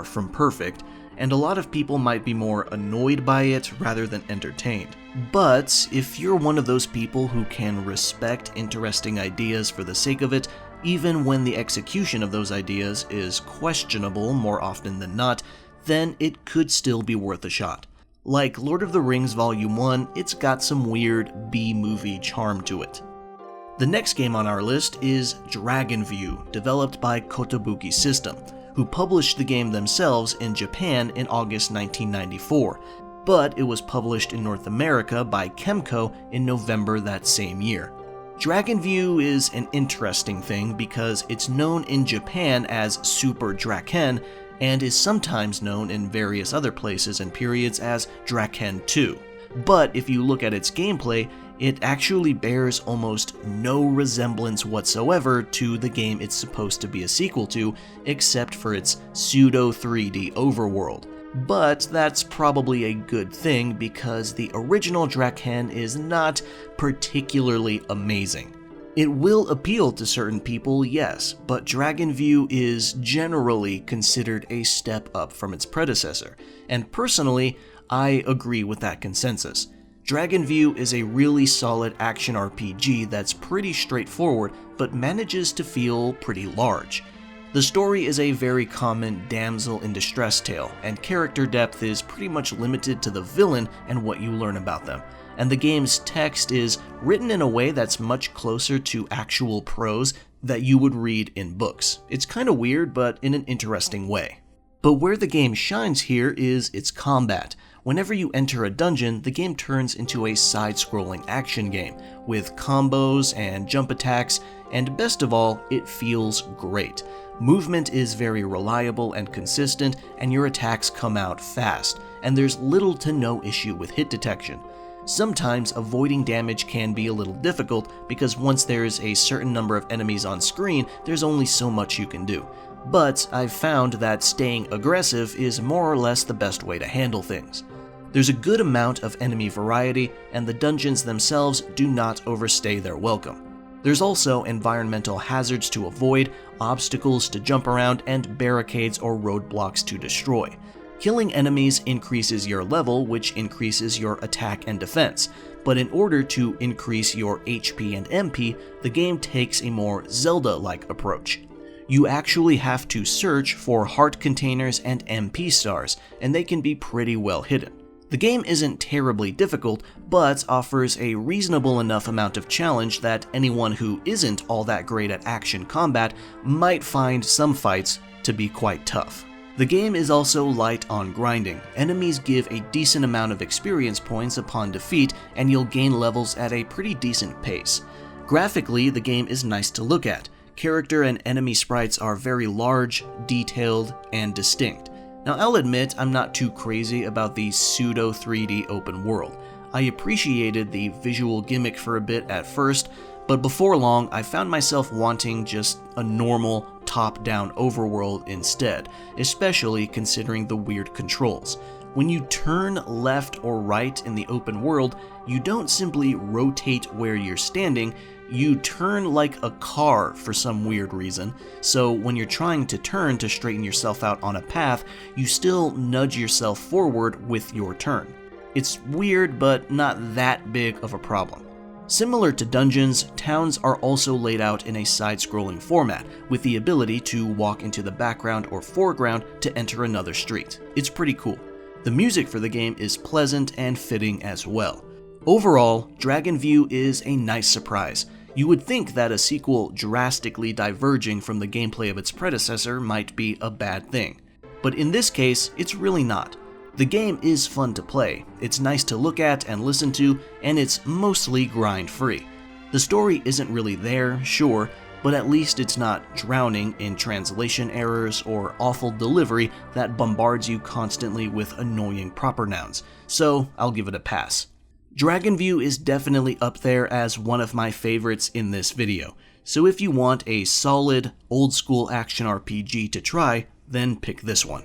from perfect, and a lot of people might be more annoyed by it rather than entertained. But if you're one of those people who can respect interesting ideas for the sake of it, even when the execution of those ideas is questionable more often than not, then it could still be worth a shot. Like Lord of the Rings Volume 1, it's got some weird B-movie charm to it. The next game on our list is Dragon View, developed by Kotobuki System, who published the game themselves in Japan in August 1994, but it was published in North America by Kemco in November that same year. Dragon View is an interesting thing because it's known in Japan as Super Draken, and is sometimes known in various other places and periods as Draken 2. But if you look at its gameplay, it actually bears almost no resemblance whatsoever to the game it's supposed to be a sequel to, except for its pseudo 3D overworld. But that's probably a good thing because the original Draken is not particularly amazing. It will appeal to certain people, yes, but Dragon View is generally considered a step up from its predecessor, and personally, I agree with that consensus. Dragon View is a really solid action RPG that's pretty straightforward, but manages to feel pretty large. The story is a very common damsel in distress tale, and character depth is pretty much limited to the villain and what you learn about them. And the game's text is written in a way that's much closer to actual prose that you would read in books. It's kinda weird, but in an interesting way. But where the game shines here is its combat. Whenever you enter a dungeon, the game turns into a side-scrolling action game, with combos and jump attacks, and best of all, it feels great. Movement is very reliable and consistent, and your attacks come out fast, and there's little to no issue with hit detection. Sometimes avoiding damage can be a little difficult because once there's a certain number of enemies on screen, there's only so much you can do. But I've found that staying aggressive is more or less the best way to handle things. There's a good amount of enemy variety, and the dungeons themselves do not overstay their welcome. There's also environmental hazards to avoid, obstacles to jump around, and barricades or roadblocks to destroy. Killing enemies increases your level, which increases your attack and defense, but in order to increase your HP and MP, the game takes a more Zelda-like approach. You actually have to search for heart containers and MP stars, and they can be pretty well hidden. The game isn't terribly difficult, but offers a reasonable enough amount of challenge that anyone who isn't all that great at action combat might find some fights to be quite tough. The game is also light on grinding. Enemies give a decent amount of experience points upon defeat, and you'll gain levels at a pretty decent pace. Graphically, the game is nice to look at. Character and enemy sprites are very large, detailed, and distinct. Now, I'll admit I'm not too crazy about the pseudo 3D open world. I appreciated the visual gimmick for a bit at first, but before long I found myself wanting just a normal top-down overworld instead, especially considering the weird controls. When you turn left or right in the open world, you don't simply rotate where you're standing, you turn like a car for some weird reason, so when you're trying to turn to straighten yourself out on a path, you still nudge yourself forward with your turn. It's weird, but not that big of a problem. Similar to dungeons, towns are also laid out in a side-scrolling format, with the ability to walk into the background or foreground to enter another street. It's pretty cool. The music for the game is pleasant and fitting as well. Overall, Dragon View is a nice surprise. You would think that a sequel drastically diverging from the gameplay of its predecessor might be a bad thing. But in this case, it's really not. The game is fun to play, it's nice to look at and listen to, and it's mostly grind-free. The story isn't really there, sure, but at least it's not drowning in translation errors or awful delivery that bombards you constantly with annoying proper nouns, so I'll give it a pass. Dragon View is definitely up there as one of my favorites in this video, so if you want a solid, old-school action RPG to try, then pick this one.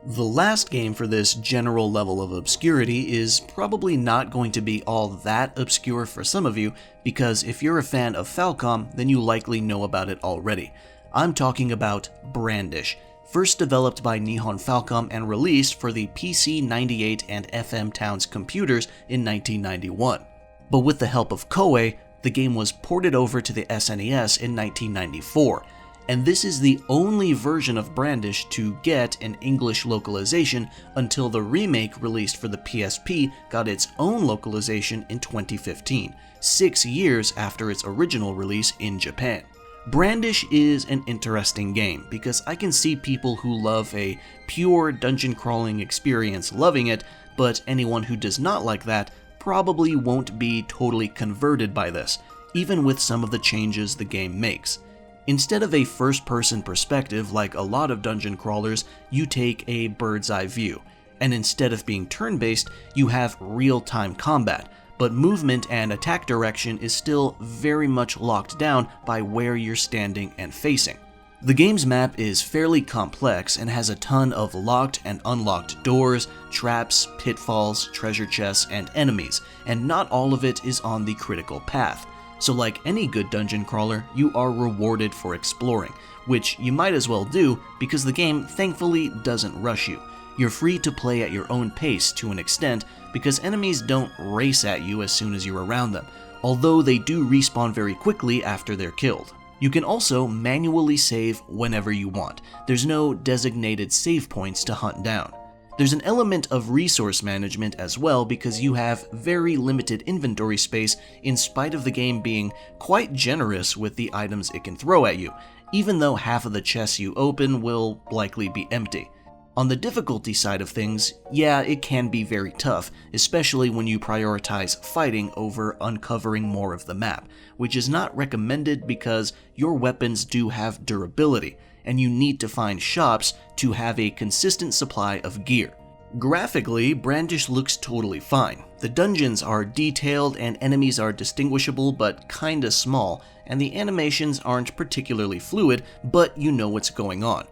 The last game for this general level of obscurity is probably not going to be all that obscure for some of you, because if you're a fan of Falcom, then you likely know about it already. I'm talking about Brandish, first developed by Nihon Falcom and released for the PC 98 and FM Towns computers in 1991. But with the help of Koei, the game was ported over to the SNES in 1994. And this is the only version of Brandish to get an English localization until the remake released for the PSP got its own localization in 2015, 6 years after its original release in Japan. Brandish is an interesting game because I can see people who love a pure dungeon crawling experience loving it, but anyone who does not like that probably won't be totally converted by this, even with some of the changes the game makes. Instead of a first-person perspective like a lot of dungeon crawlers, you take a bird's-eye view, and instead of being turn-based, you have real-time combat, but movement and attack direction is still very much locked down by where you're standing and facing. The game's map is fairly complex and has a ton of locked and unlocked doors, traps, pitfalls, treasure chests, and enemies, and not all of it is on the critical path. So like any good dungeon crawler, you are rewarded for exploring, which you might as well do because the game thankfully doesn't rush you. You're free to play at your own pace to an extent because enemies don't race at you as soon as you're around them, although they do respawn very quickly after they're killed. You can also manually save whenever you want. There's no designated save points to hunt down. There's an element of resource management as well because you have very limited inventory space in spite of the game being quite generous with the items it can throw at you, even though half of the chests you open will likely be empty. On the difficulty side of things, yeah, it can be very tough, especially when you prioritize fighting over uncovering more of the map, which is not recommended because your weapons do have durability, and you need to find shops to have a consistent supply of gear. Graphically, Brandish looks totally fine. The dungeons are detailed and enemies are distinguishable but kinda small, and the animations aren't particularly fluid, but you know what's going on.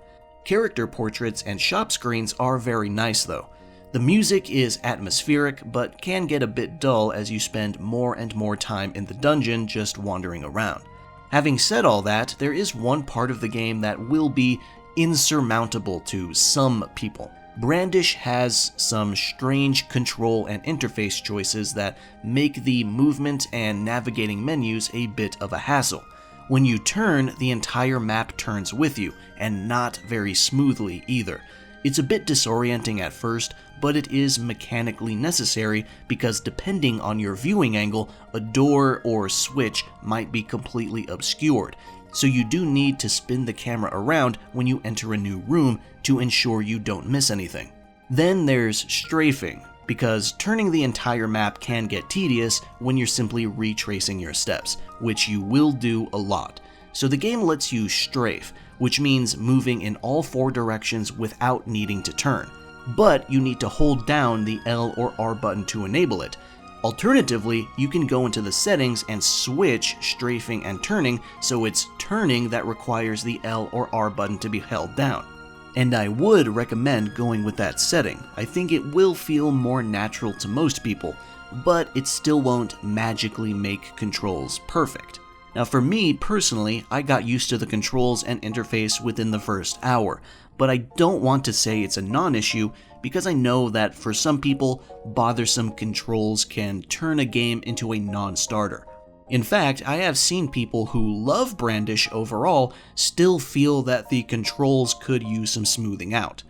Character portraits and shop screens are very nice though. The music is atmospheric, but can get a bit dull as you spend more and more time in the dungeon just wandering around. Having said all that, there is one part of the game that will be insurmountable to some people. Brandish has some strange control and interface choices that make the movement and navigating menus a bit of a hassle. When you turn, the entire map turns with you, and not very smoothly either. It's a bit disorienting at first, but it is mechanically necessary because depending on your viewing angle, a door or switch might be completely obscured, so you do need to spin the camera around when you enter a new room to ensure you don't miss anything. Then there's strafing, because turning the entire map can get tedious when you're simply retracing your steps, which you will do a lot. So the game lets you strafe, which means moving in all four directions without needing to turn. But you need to hold down the L or R button to enable it. Alternatively, you can go into the settings and switch strafing and turning so it's turning that requires the L or R button to be held down. And I would recommend going with that setting. I think it will feel more natural to most people, but it still won't magically make controls perfect. Now for me personally, I got used to the controls and interface within the first hour, but I don't want to say it's a non-issue because I know that for some people, bothersome controls can turn a game into a non-starter. In fact, I have seen people who love Brandish overall still feel that the controls could use some smoothing out.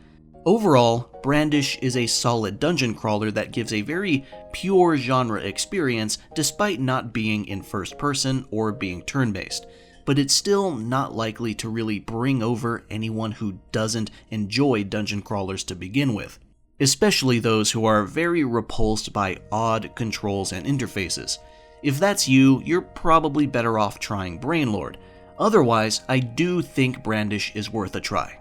Overall, Brandish is a solid dungeon crawler that gives a very pure genre experience despite not being in first person or being turn-based, but it's still not likely to really bring over anyone who doesn't enjoy dungeon crawlers to begin with, especially those who are very repulsed by odd controls and interfaces. If that's you, you're probably better off trying Brainlord. Otherwise, I do think Brandish is worth a try.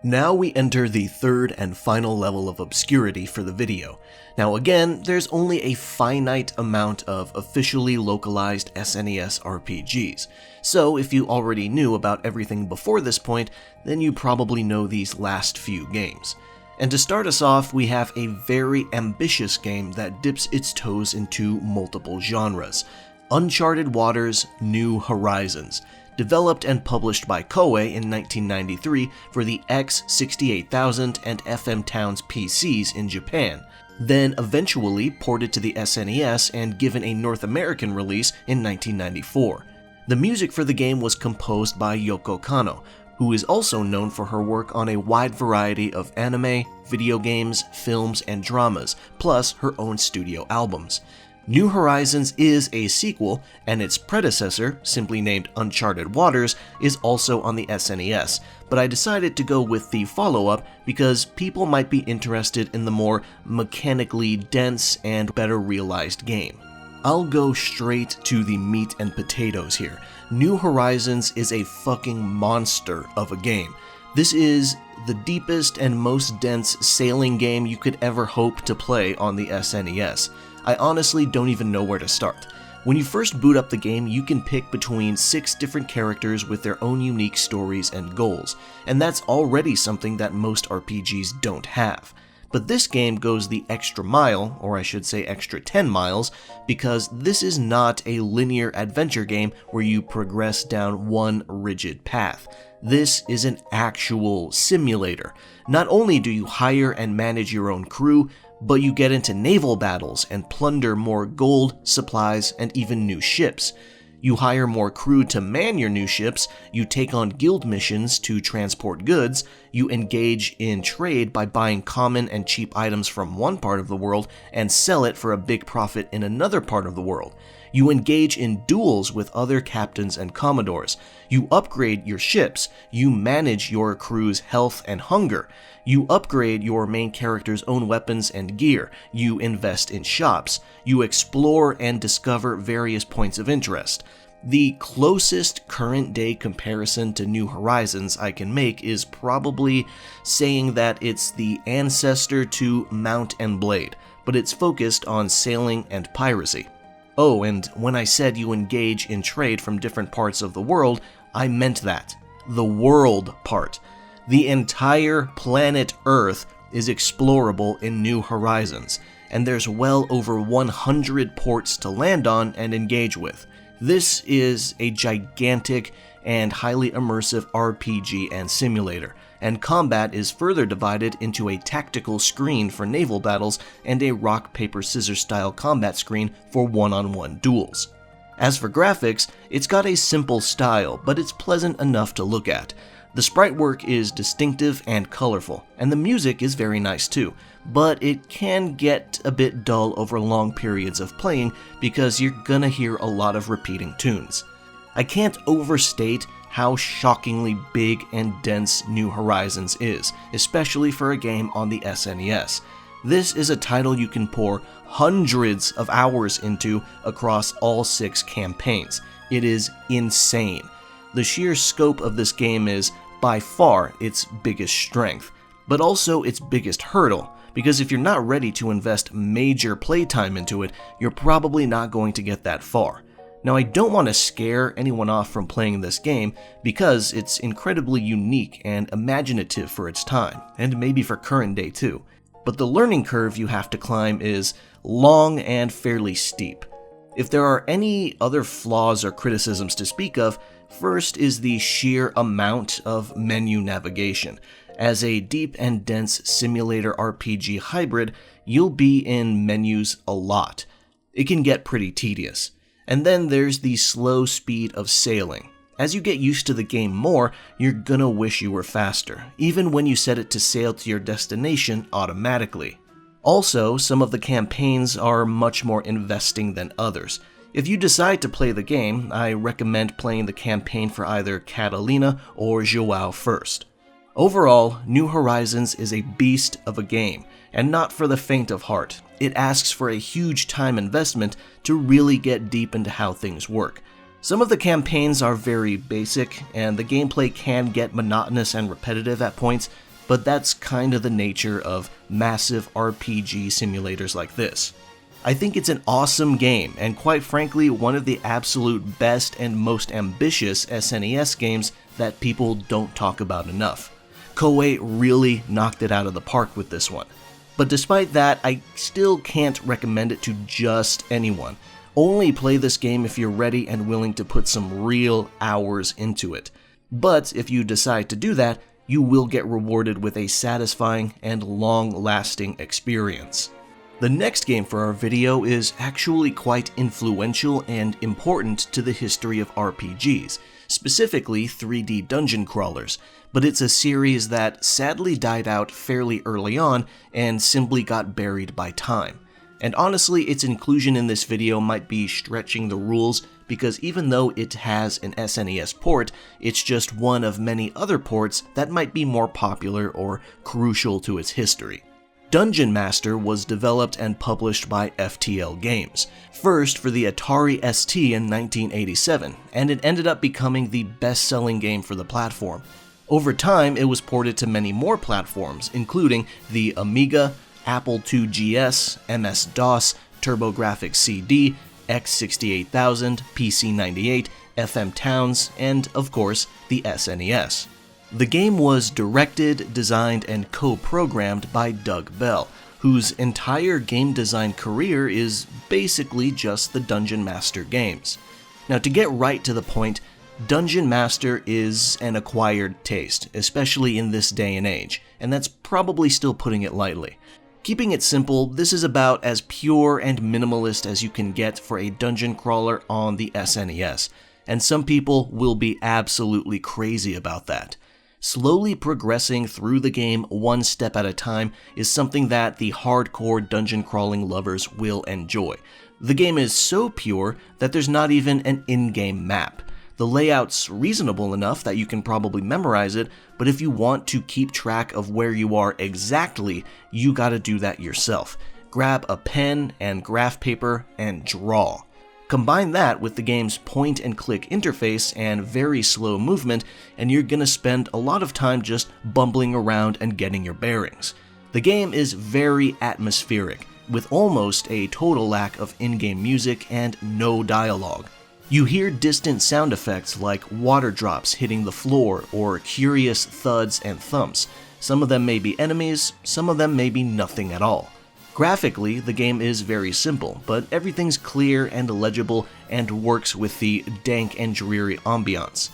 Now we enter the third and final level of obscurity for the video. Now again, there's only a finite amount of officially localized SNES RPGs, so if you already knew about everything before this point, then you probably know these last few games. And to start us off, we have a very ambitious game that dips its toes into multiple genres. Uncharted Waters: New Horizons, developed and published by Koei in 1993 for the X68000 and FM Towns PCs in Japan, then eventually ported to the SNES and given a North American release in 1994. The music for the game was composed by Yoko Kanno, who is also known for her work on a wide variety of anime, video games, films, and dramas, plus her own studio albums. New Horizons is a sequel, and its predecessor, simply named Uncharted Waters, is also on the SNES, but I decided to go with the follow-up because people might be interested in the more mechanically dense and better realized game. I'll go straight to the meat and potatoes here. New Horizons is a fucking monster of a game. This is the deepest and most dense sailing game you could ever hope to play on the SNES. I honestly don't even know where to start. When you first boot up the game, you can pick between 6 different characters with their own unique stories and goals, and that's already something that most RPGs don't have. But this game goes the extra mile, or I should say extra 10 miles, because this is not a linear adventure game where you progress down one rigid path. This is an actual simulator. Not only do you hire and manage your own crew, but you get into naval battles and plunder more gold, supplies, and even new ships. You hire more crew to man your new ships, you take on guild missions to transport goods, you engage in trade by buying common and cheap items from one part of the world and sell it for a big profit in another part of the world. You engage in duels with other captains and commodores. You upgrade your ships. You manage your crew's health and hunger. You upgrade your main character's own weapons and gear. You invest in shops. You explore and discover various points of interest. The closest current-day comparison to New Horizons I can make is probably saying that it's the ancestor to Mount and Blade, but it's focused on sailing and piracy. Oh, and when I said you engage in trade from different parts of the world, I meant that. The world part. The entire planet Earth is explorable in New Horizons, and there's well over 100 ports to land on and engage with. This is a gigantic and highly immersive RPG and simulator, and combat is further divided into a tactical screen for naval battles and a rock-paper-scissors style combat screen for one-on-one duels. As for graphics, it's got a simple style, but it's pleasant enough to look at. The sprite work is distinctive and colorful, and the music is very nice too, but it can get a bit dull over long periods of playing because you're gonna hear a lot of repeating tunes. I can't overstate how shockingly big and dense New Horizons is, especially for a game on the SNES. This is a title you can pour hundreds of hours into across all 6 campaigns. It is insane. The sheer scope of this game is, by far, its biggest strength, but also its biggest hurdle, because if you're not ready to invest major playtime into it, you're probably not going to get that far. Now, I don't want to scare anyone off from playing this game, because it's incredibly unique and imaginative for its time, and maybe for current day too. But the learning curve you have to climb is long and fairly steep. If there are any other flaws or criticisms to speak of, first is the sheer amount of menu navigation. As a deep and dense simulator RPG hybrid, you'll be in menus a lot. It can get pretty tedious. And then there's the slow speed of sailing. As you get used to the game more, you're gonna wish you were faster, even when you set it to sail to your destination automatically. Also, some of the campaigns are much more investing than others. If you decide to play the game, I recommend playing the campaign for either Catalina or Joao first. Overall, New Horizons is a beast of a game, and not for the faint of heart. It asks for a huge time investment to really get deep into how things work. Some of the campaigns are very basic, and the gameplay can get monotonous and repetitive at points, but that's kind of the nature of massive RPG simulators like this. I think it's an awesome game, and quite frankly, one of the absolute best and most ambitious SNES games that people don't talk about enough. Koei really knocked it out of the park with this one. But despite that, I still can't recommend it to just anyone. Only play this game if you're ready and willing to put some real hours into it. But if you decide to do that, you will get rewarded with a satisfying and long-lasting experience. The next game for our video is actually quite influential and important to the history of RPGs, specifically 3D dungeon crawlers, but it's a series that sadly died out fairly early on and simply got buried by time. And honestly, its inclusion in this video might be stretching the rules, because even though it has an SNES port, it's just one of many other ports that might be more popular or crucial to its history. Dungeon Master was developed and published by FTL Games, first for the Atari ST in 1987, and it ended up becoming the best-selling game for the platform. Over time, it was ported to many more platforms, including the Amiga, Apple II GS, MS-DOS, TurboGrafx CD, X68000, PC-98, FM Towns, and, of course, the SNES. The game was directed, designed, and co-programmed by Doug Bell, whose entire game design career is basically just the Dungeon Master games. Now, to get right to the point, Dungeon Master is an acquired taste, especially in this day and age, and that's probably still putting it lightly. Keeping it simple, this is about as pure and minimalist as you can get for a dungeon crawler on the SNES, and some people will be absolutely crazy about that. Slowly progressing through the game one step at a time is something that the hardcore dungeon crawling lovers will enjoy. The game is so pure that there's not even an in-game map. The layout's reasonable enough that you can probably memorize it, but if you want to keep track of where you are exactly, you gotta do that yourself. Grab a pen and graph paper and draw. Combine that with the game's point-and-click interface and very slow movement, and you're gonna spend a lot of time just bumbling around and getting your bearings. The game is very atmospheric, with almost a total lack of in-game music and no dialogue. You hear distant sound effects like water drops hitting the floor or curious thuds and thumps. Some of them may be enemies, some of them may be nothing at all. Graphically, the game is very simple, but everything's clear and legible and works with the dank and dreary ambiance.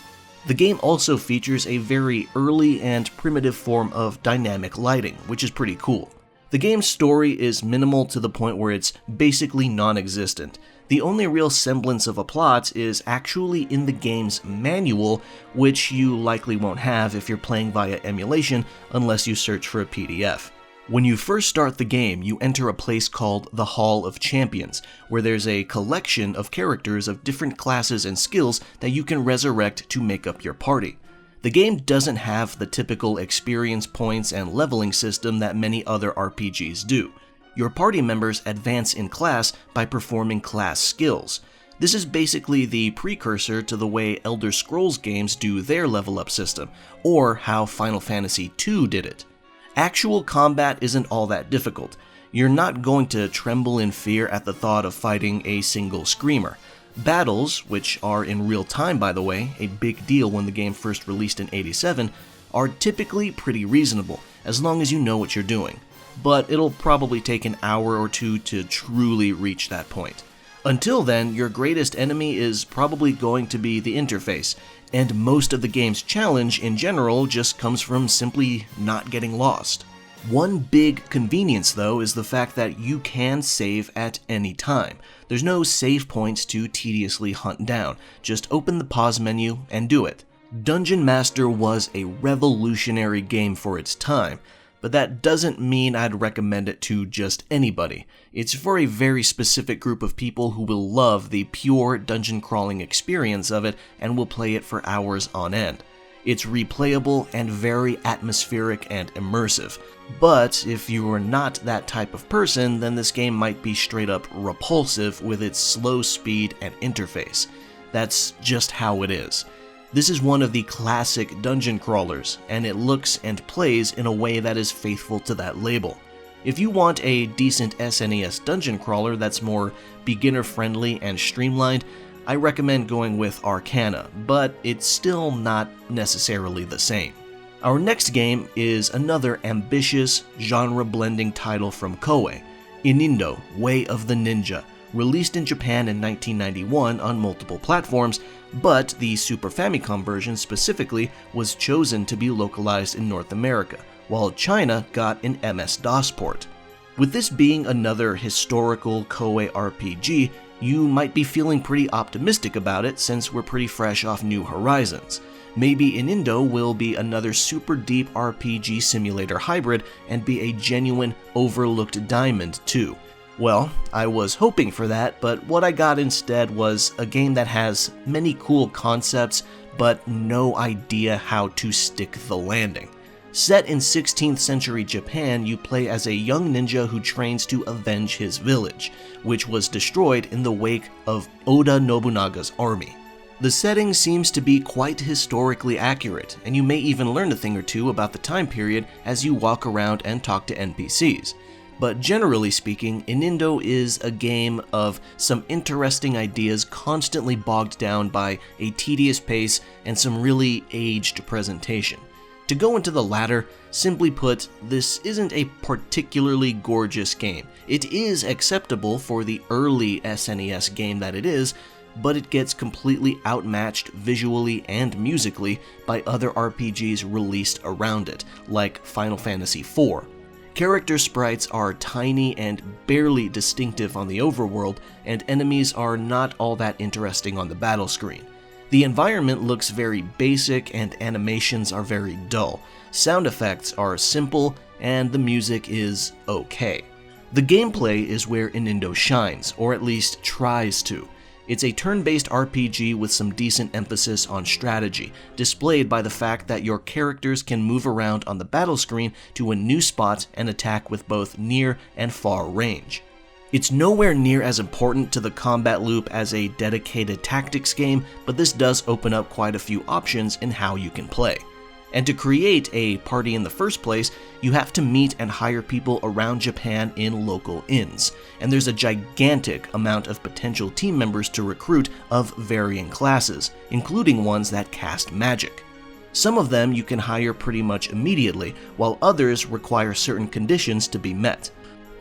The game also features a very early and primitive form of dynamic lighting, which is pretty cool. The game's story is minimal to the point where it's basically non-existent. The only real semblance of a plot is actually in the game's manual, which you likely won't have if you're playing via emulation unless you search for a PDF. When you first start the game, you enter a place called the Hall of Champions, where there's a collection of characters of different classes and skills that you can resurrect to make up your party. The game doesn't have the typical experience points and leveling system that many other RPGs do. Your party members advance in class by performing class skills. This is basically the precursor to the way Elder Scrolls games do their level up system, or how Final Fantasy II did it. Actual combat isn't all that difficult. You're not going to tremble in fear at the thought of fighting a single screamer. Battles, which are in real time by the way, a big deal when the game first released in '87, are typically pretty reasonable, as long as you know what you're doing. But it'll probably take an hour or two to truly reach that point. Until then, your greatest enemy is probably going to be the interface, and most of the game's challenge in general just comes from simply not getting lost. One big convenience though is the fact that you can save at any time. There's no save points to tediously hunt down, just open the pause menu and do it. Dungeon Master was a revolutionary game for its time, but that doesn't mean I'd recommend it to just anybody. It's for a very specific group of people who will love the pure dungeon crawling experience of it and will play it for hours on end. It's replayable and very atmospheric and immersive. But if you are not that type of person, then this game might be straight up repulsive with its slow speed and interface. That's just how it is. This is one of the classic dungeon crawlers, and it looks and plays in a way that is faithful to that label. If you want a decent SNES dungeon crawler that's more beginner-friendly and streamlined, I recommend going with Arcana, but it's still not necessarily the same. Our next game is another ambitious, genre-blending title from Koei, Inindo, Way of the Ninja, released in Japan in 1991 on multiple platforms, but the Super Famicom version specifically was chosen to be localized in North America, while China got an MS-DOS port. With this being another historical Koei RPG, you might be feeling pretty optimistic about it since we're pretty fresh off New Horizons. Maybe Inindo will be another super deep RPG simulator hybrid and be a genuine overlooked diamond too. Well, I was hoping for that, but what I got instead was a game that has many cool concepts, but no idea how to stick the landing. Set in 16th century Japan, you play as a young ninja who trains to avenge his village, which was destroyed in the wake of Oda Nobunaga's army. The setting seems to be quite historically accurate, and you may even learn a thing or two about the time period as you walk around and talk to NPCs. But generally speaking, Inindo is a game of some interesting ideas constantly bogged down by a tedious pace and some really aged presentation. To go into the latter, simply put, this isn't a particularly gorgeous game. It is acceptable for the early SNES game that it is, but it gets completely outmatched visually and musically by other RPGs released around it, like Final Fantasy IV. Character sprites are tiny and barely distinctive on the overworld, and enemies are not all that interesting on the battle screen. The environment looks very basic and animations are very dull. Sound effects are simple, and the music is okay. The gameplay is where Inindo shines, or at least tries to. It's a turn-based RPG with some decent emphasis on strategy, displayed by the fact that your characters can move around on the battle screen to a new spot and attack with both near and far range. It's nowhere near as important to the combat loop as a dedicated tactics game, but this does open up quite a few options in how you can play. And to create a party in the first place, you have to meet and hire people around Japan in local inns, and there's a gigantic amount of potential team members to recruit of varying classes, including ones that cast magic. Some of them you can hire pretty much immediately, while others require certain conditions to be met.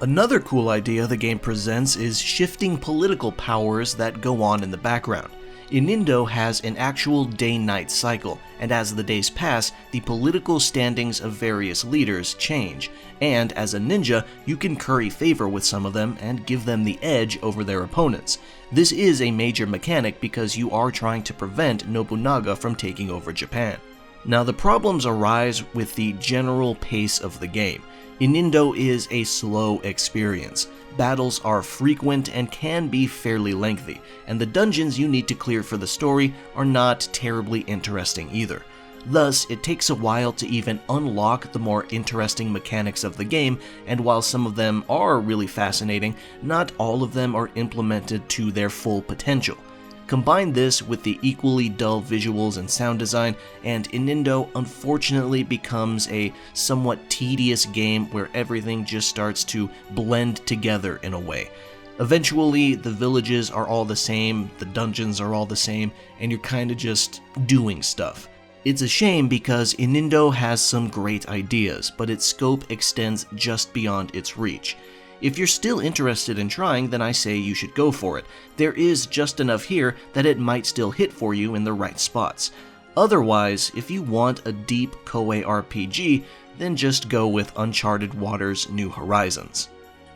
Another cool idea the game presents is shifting political powers that go on in the background. Inindo has an actual day-night cycle, and as the days pass, the political standings of various leaders change, and as a ninja, you can curry favor with some of them and give them the edge over their opponents. This is a major mechanic because you are trying to prevent Nobunaga from taking over Japan. Now the problems arise with the general pace of the game. Inindo is a slow experience. Battles are frequent and can be fairly lengthy, and the dungeons you need to clear for the story are not terribly interesting either. Thus, it takes a while to even unlock the more interesting mechanics of the game, and while some of them are really fascinating, not all of them are implemented to their full potential. Combine this with the equally dull visuals and sound design, and Inindo unfortunately becomes a somewhat tedious game where everything just starts to blend together in a way. Eventually, the villages are all the same, the dungeons are all the same, and you're kinda just doing stuff. It's a shame because Inindo has some great ideas, but its scope extends just beyond its reach. If you're still interested in trying, then I say you should go for it. There is just enough here that it might still hit for you in the right spots. Otherwise, if you want a deep Koei RPG, then just go with Uncharted Waters New Horizons.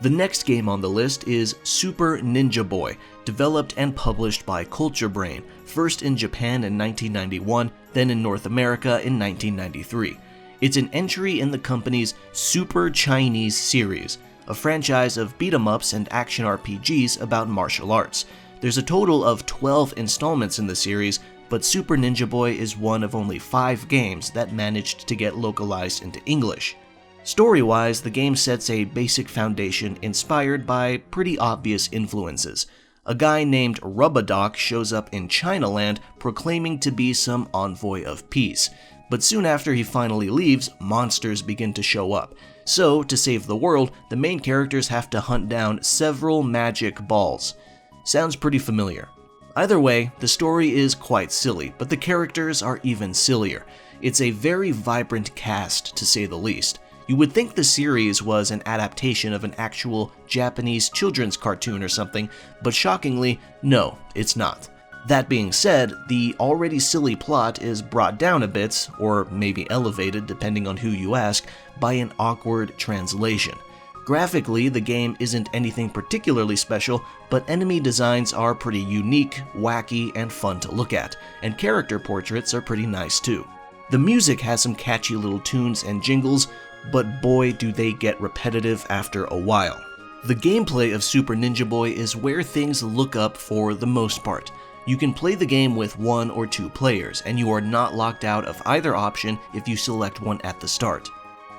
The next game on the list is Super Ninja Boy, developed and published by Culture Brain, first in Japan in 1991, then in North America in 1993. It's an entry in the company's Super Chinese series, a franchise of beat-em-ups and action RPGs about martial arts. There's a total of 12 installments in the series, but Super Ninja Boy is one of only 5 games that managed to get localized into English. Story-wise, the game sets a basic foundation inspired by pretty obvious influences. A guy named Robotrek shows up in Chinaland proclaiming to be some envoy of peace, but soon after he finally leaves, monsters begin to show up. So, to save the world, the main characters have to hunt down several magic balls. Sounds pretty familiar. Either way, the story is quite silly, but the characters are even sillier. It's a very vibrant cast, to say the least. You would think the series was an adaptation of an actual Japanese children's cartoon or something, but shockingly, no, it's not. That being said, the already silly plot is brought down a bit, or maybe elevated depending on who you ask, by an awkward translation. Graphically, the game isn't anything particularly special, but enemy designs are pretty unique, wacky, and fun to look at, and character portraits are pretty nice too. The music has some catchy little tunes and jingles, but boy do they get repetitive after a while. The gameplay of Super Ninja Boy is where things look up for the most part. You can play the game with 1 or 2 players, and you are not locked out of either option if you select one at the start.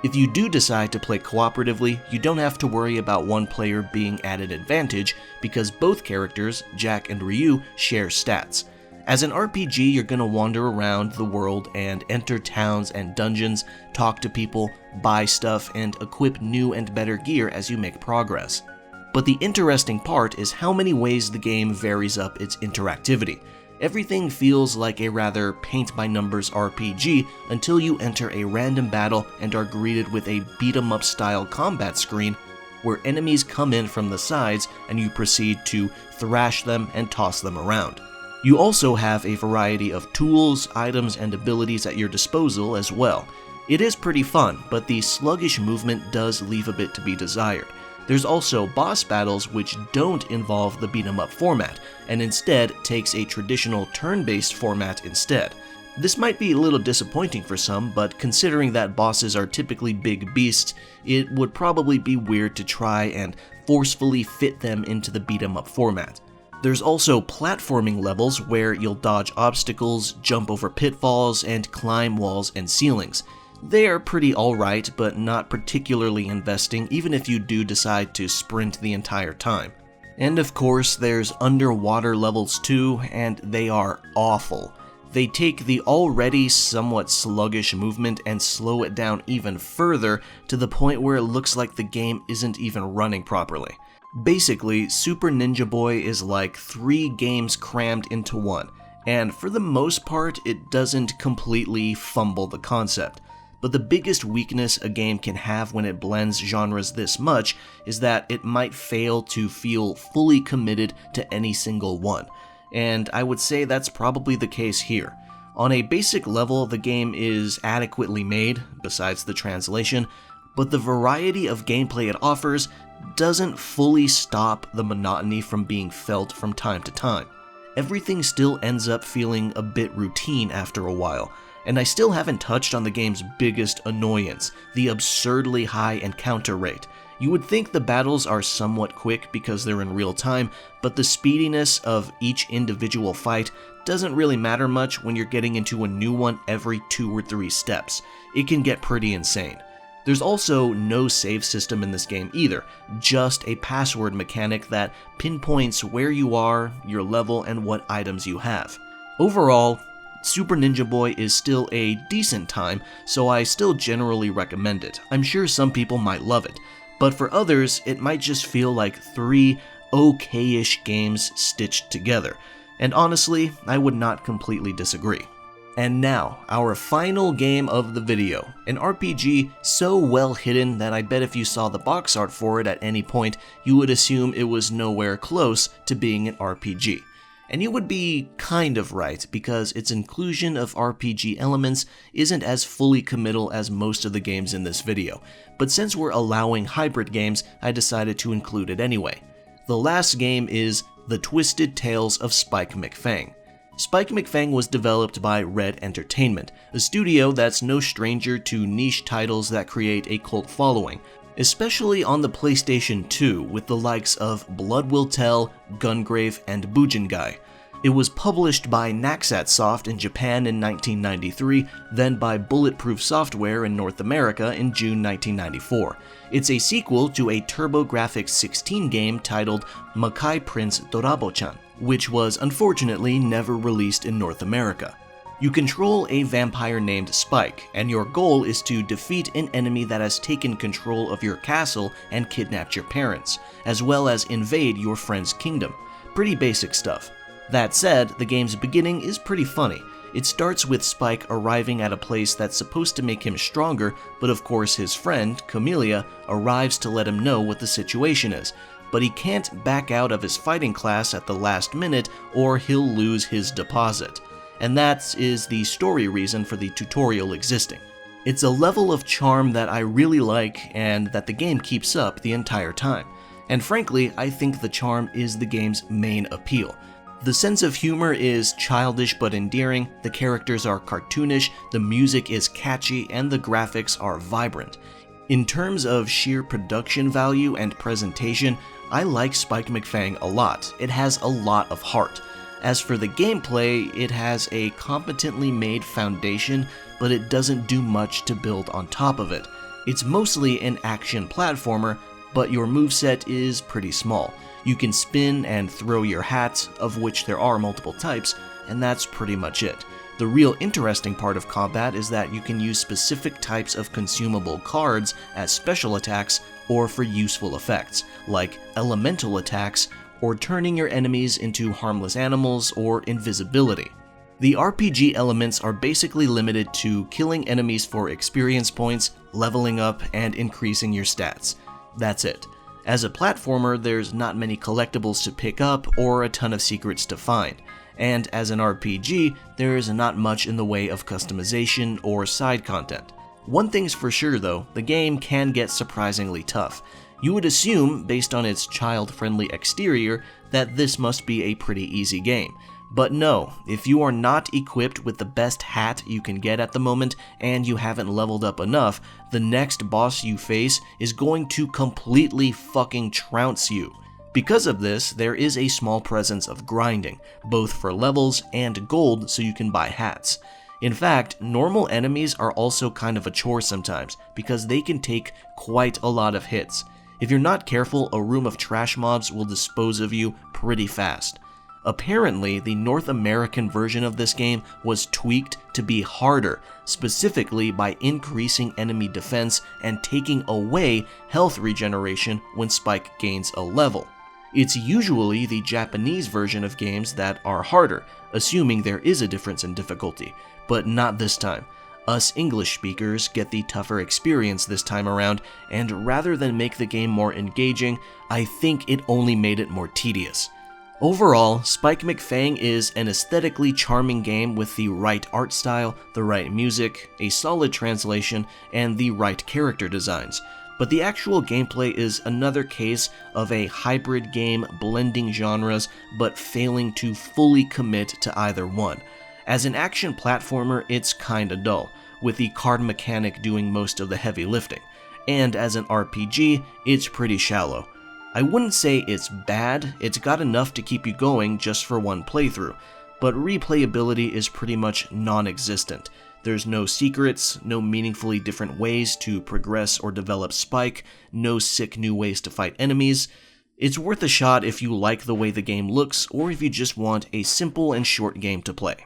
If you do decide to play cooperatively, you don't have to worry about one player being at an advantage because both characters, Jack and Ryu, share stats. As an RPG, you're gonna wander around the world and enter towns and dungeons, talk to people, buy stuff, and equip new and better gear as you make progress. But the interesting part is how many ways the game varies up its interactivity. Everything feels like a rather paint-by-numbers RPG until you enter a random battle and are greeted with a beat-em-up style combat screen where enemies come in from the sides and you proceed to thrash them and toss them around. You also have a variety of tools, items, and abilities at your disposal as well. It is pretty fun, but the sluggish movement does leave a bit to be desired. There's also boss battles which don't involve the beat-em-up format, and instead takes a traditional turn-based format instead. This might be a little disappointing for some, but considering that bosses are typically big beasts, it would probably be weird to try and forcefully fit them into the beat-em-up format. There's also platforming levels where you'll dodge obstacles, jump over pitfalls, and climb walls and ceilings. They are pretty alright, but not particularly investing even if you do decide to sprint the entire time. And of course, there's underwater levels too, and they are awful. They take the already somewhat sluggish movement and slow it down even further to the point where it looks like the game isn't even running properly. Basically, Super Ninja Boy is like 3 games crammed into one, and for the most part, it doesn't completely fumble the concept. But the biggest weakness a game can have when it blends genres this much is that it might fail to feel fully committed to any single one. And I would say that's probably the case here. On a basic level, the game is adequately made, besides the translation, but the variety of gameplay it offers doesn't fully stop the monotony from being felt from time to time. Everything still ends up feeling a bit routine after a while, and I still haven't touched on the game's biggest annoyance, the absurdly high encounter rate. You would think the battles are somewhat quick because they're in real time, but the speediness of each individual fight doesn't really matter much when you're getting into a new one every 2 or 3 steps. It can get pretty insane. There's also no save system in this game either, just a password mechanic that pinpoints where you are, your level, and what items you have. Overall, Super Ninja Boy is still a decent time, so I still generally recommend it. I'm sure some people might love it, but for others, it might just feel like 3 okay-ish games stitched together, and honestly, I would not completely disagree. And now, our final game of the video, an RPG so well hidden that I bet if you saw the box art for it at any point, you would assume it was nowhere close to being an RPG. And you would be kind of right, because its inclusion of RPG elements isn't as fully committal as most of the games in this video, but since we're allowing hybrid games, I decided to include it anyway. The last game is The Twisted Tales of Spike McFang. Spike McFang was developed by Red Entertainment, a studio that's no stranger to niche titles that create a cult following, especially on the PlayStation 2 with the likes of Blood Will Tell, Gungrave, and Bujingai. It was published by Naxat Soft in Japan in 1993, then by Bulletproof Software in North America in June 1994. It's a sequel to a TurboGrafx 16 game titled Makai Prince Dorabo-chan, which was unfortunately never released in North America. You control a vampire named Spike, and your goal is to defeat an enemy that has taken control of your castle and kidnapped your parents, as well as invade your friend's kingdom. Pretty basic stuff. That said, the game's beginning is pretty funny. It starts with Spike arriving at a place that's supposed to make him stronger, but of course his friend, Camellia, arrives to let him know what the situation is. But he can't back out of his fighting class at the last minute or he'll lose his deposit. And that is the story reason for the tutorial existing. It's a level of charm that I really like and that the game keeps up the entire time. And frankly, I think the charm is the game's main appeal. The sense of humor is childish but endearing, the characters are cartoonish, the music is catchy, and the graphics are vibrant. In terms of sheer production value and presentation, I like Spike McFang a lot. It has a lot of heart. As for the gameplay, it has a competently made foundation, but it doesn't do much to build on top of it. It's mostly an action platformer, but your moveset is pretty small. You can spin and throw your hats, of which there are multiple types, and that's pretty much it. The real interesting part of combat is that you can use specific types of consumable cards as special attacks or for useful effects, like elemental attacks or turning your enemies into harmless animals or invisibility. The RPG elements are basically limited to killing enemies for experience points, leveling up, and increasing your stats. That's it. As a platformer, there's not many collectibles to pick up or a ton of secrets to find. And as an RPG, there is not much in the way of customization or side content. One thing's for sure though, the game can get surprisingly tough. You would assume, based on its child-friendly exterior, that this must be a pretty easy game. But no, if you are not equipped with the best hat you can get at the moment and you haven't leveled up enough, the next boss you face is going to completely fucking trounce you. Because of this, there is a small presence of grinding, both for levels and gold so you can buy hats. In fact, normal enemies are also kind of a chore sometimes, because they can take quite a lot of hits. If you're not careful, a room of trash mobs will dispose of you pretty fast. Apparently, the North American version of this game was tweaked to be harder, specifically by increasing enemy defense and taking away health regeneration when Spike gains a level. It's usually the Japanese version of games that are harder, assuming there is a difference in difficulty, but not this time. Us English speakers get the tougher experience this time around, and rather than make the game more engaging, I think it only made it more tedious. Overall, Spike McFang is an aesthetically charming game with the right art style, the right music, a solid translation, and the right character designs. But the actual gameplay is another case of a hybrid game blending genres but failing to fully commit to either one. As an action platformer, it's kinda dull, with the card mechanic doing most of the heavy lifting. And as an RPG, it's pretty shallow. I wouldn't say it's bad, it's got enough to keep you going just for one playthrough, but replayability is pretty much non-existent. There's no secrets, no meaningfully different ways to progress or develop Spike, no sick new ways to fight enemies. It's worth a shot if you like the way the game looks or if you just want a simple and short game to play.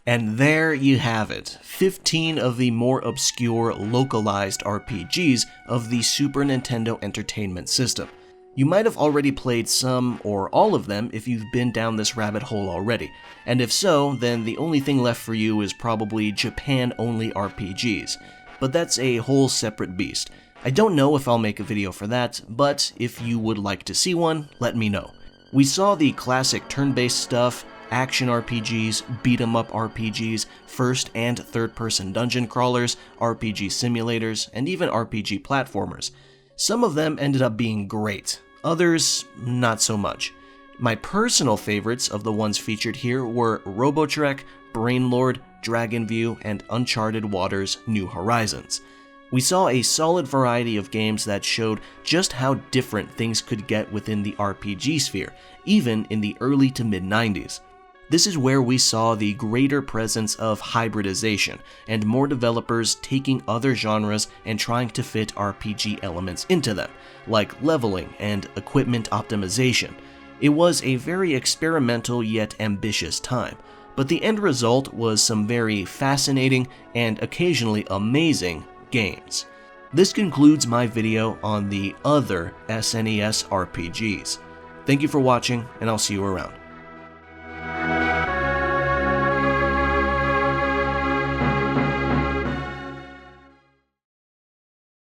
And there you have it, 15 of the more obscure localized RPGs of the Super Nintendo Entertainment System. You might have already played some or all of them if you've been down this rabbit hole already, and if so, then the only thing left for you is probably Japan-only RPGs, but that's a whole separate beast. I don't know if I'll make a video for that, but if you would like to see one, let me know. We saw the classic turn-based stuff, action RPGs, beat-em-up RPGs, first and third-person dungeon crawlers, RPG simulators, and even RPG platformers. Some of them ended up being great, others not so much. My personal favorites of the ones featured here were Robotrek, Brainlord, Dragonview, and Uncharted Waters New Horizons. We saw a solid variety of games that showed just how different things could get within the RPG sphere, even in the early to mid-90s. This is where we saw the greater presence of hybridization, and more developers taking other genres and trying to fit RPG elements into them, like leveling and equipment optimization. It was a very experimental yet ambitious time, but the end result was some very fascinating and occasionally amazing games. This concludes my video on the other SNES RPGs. Thank you for watching, and I'll see you around.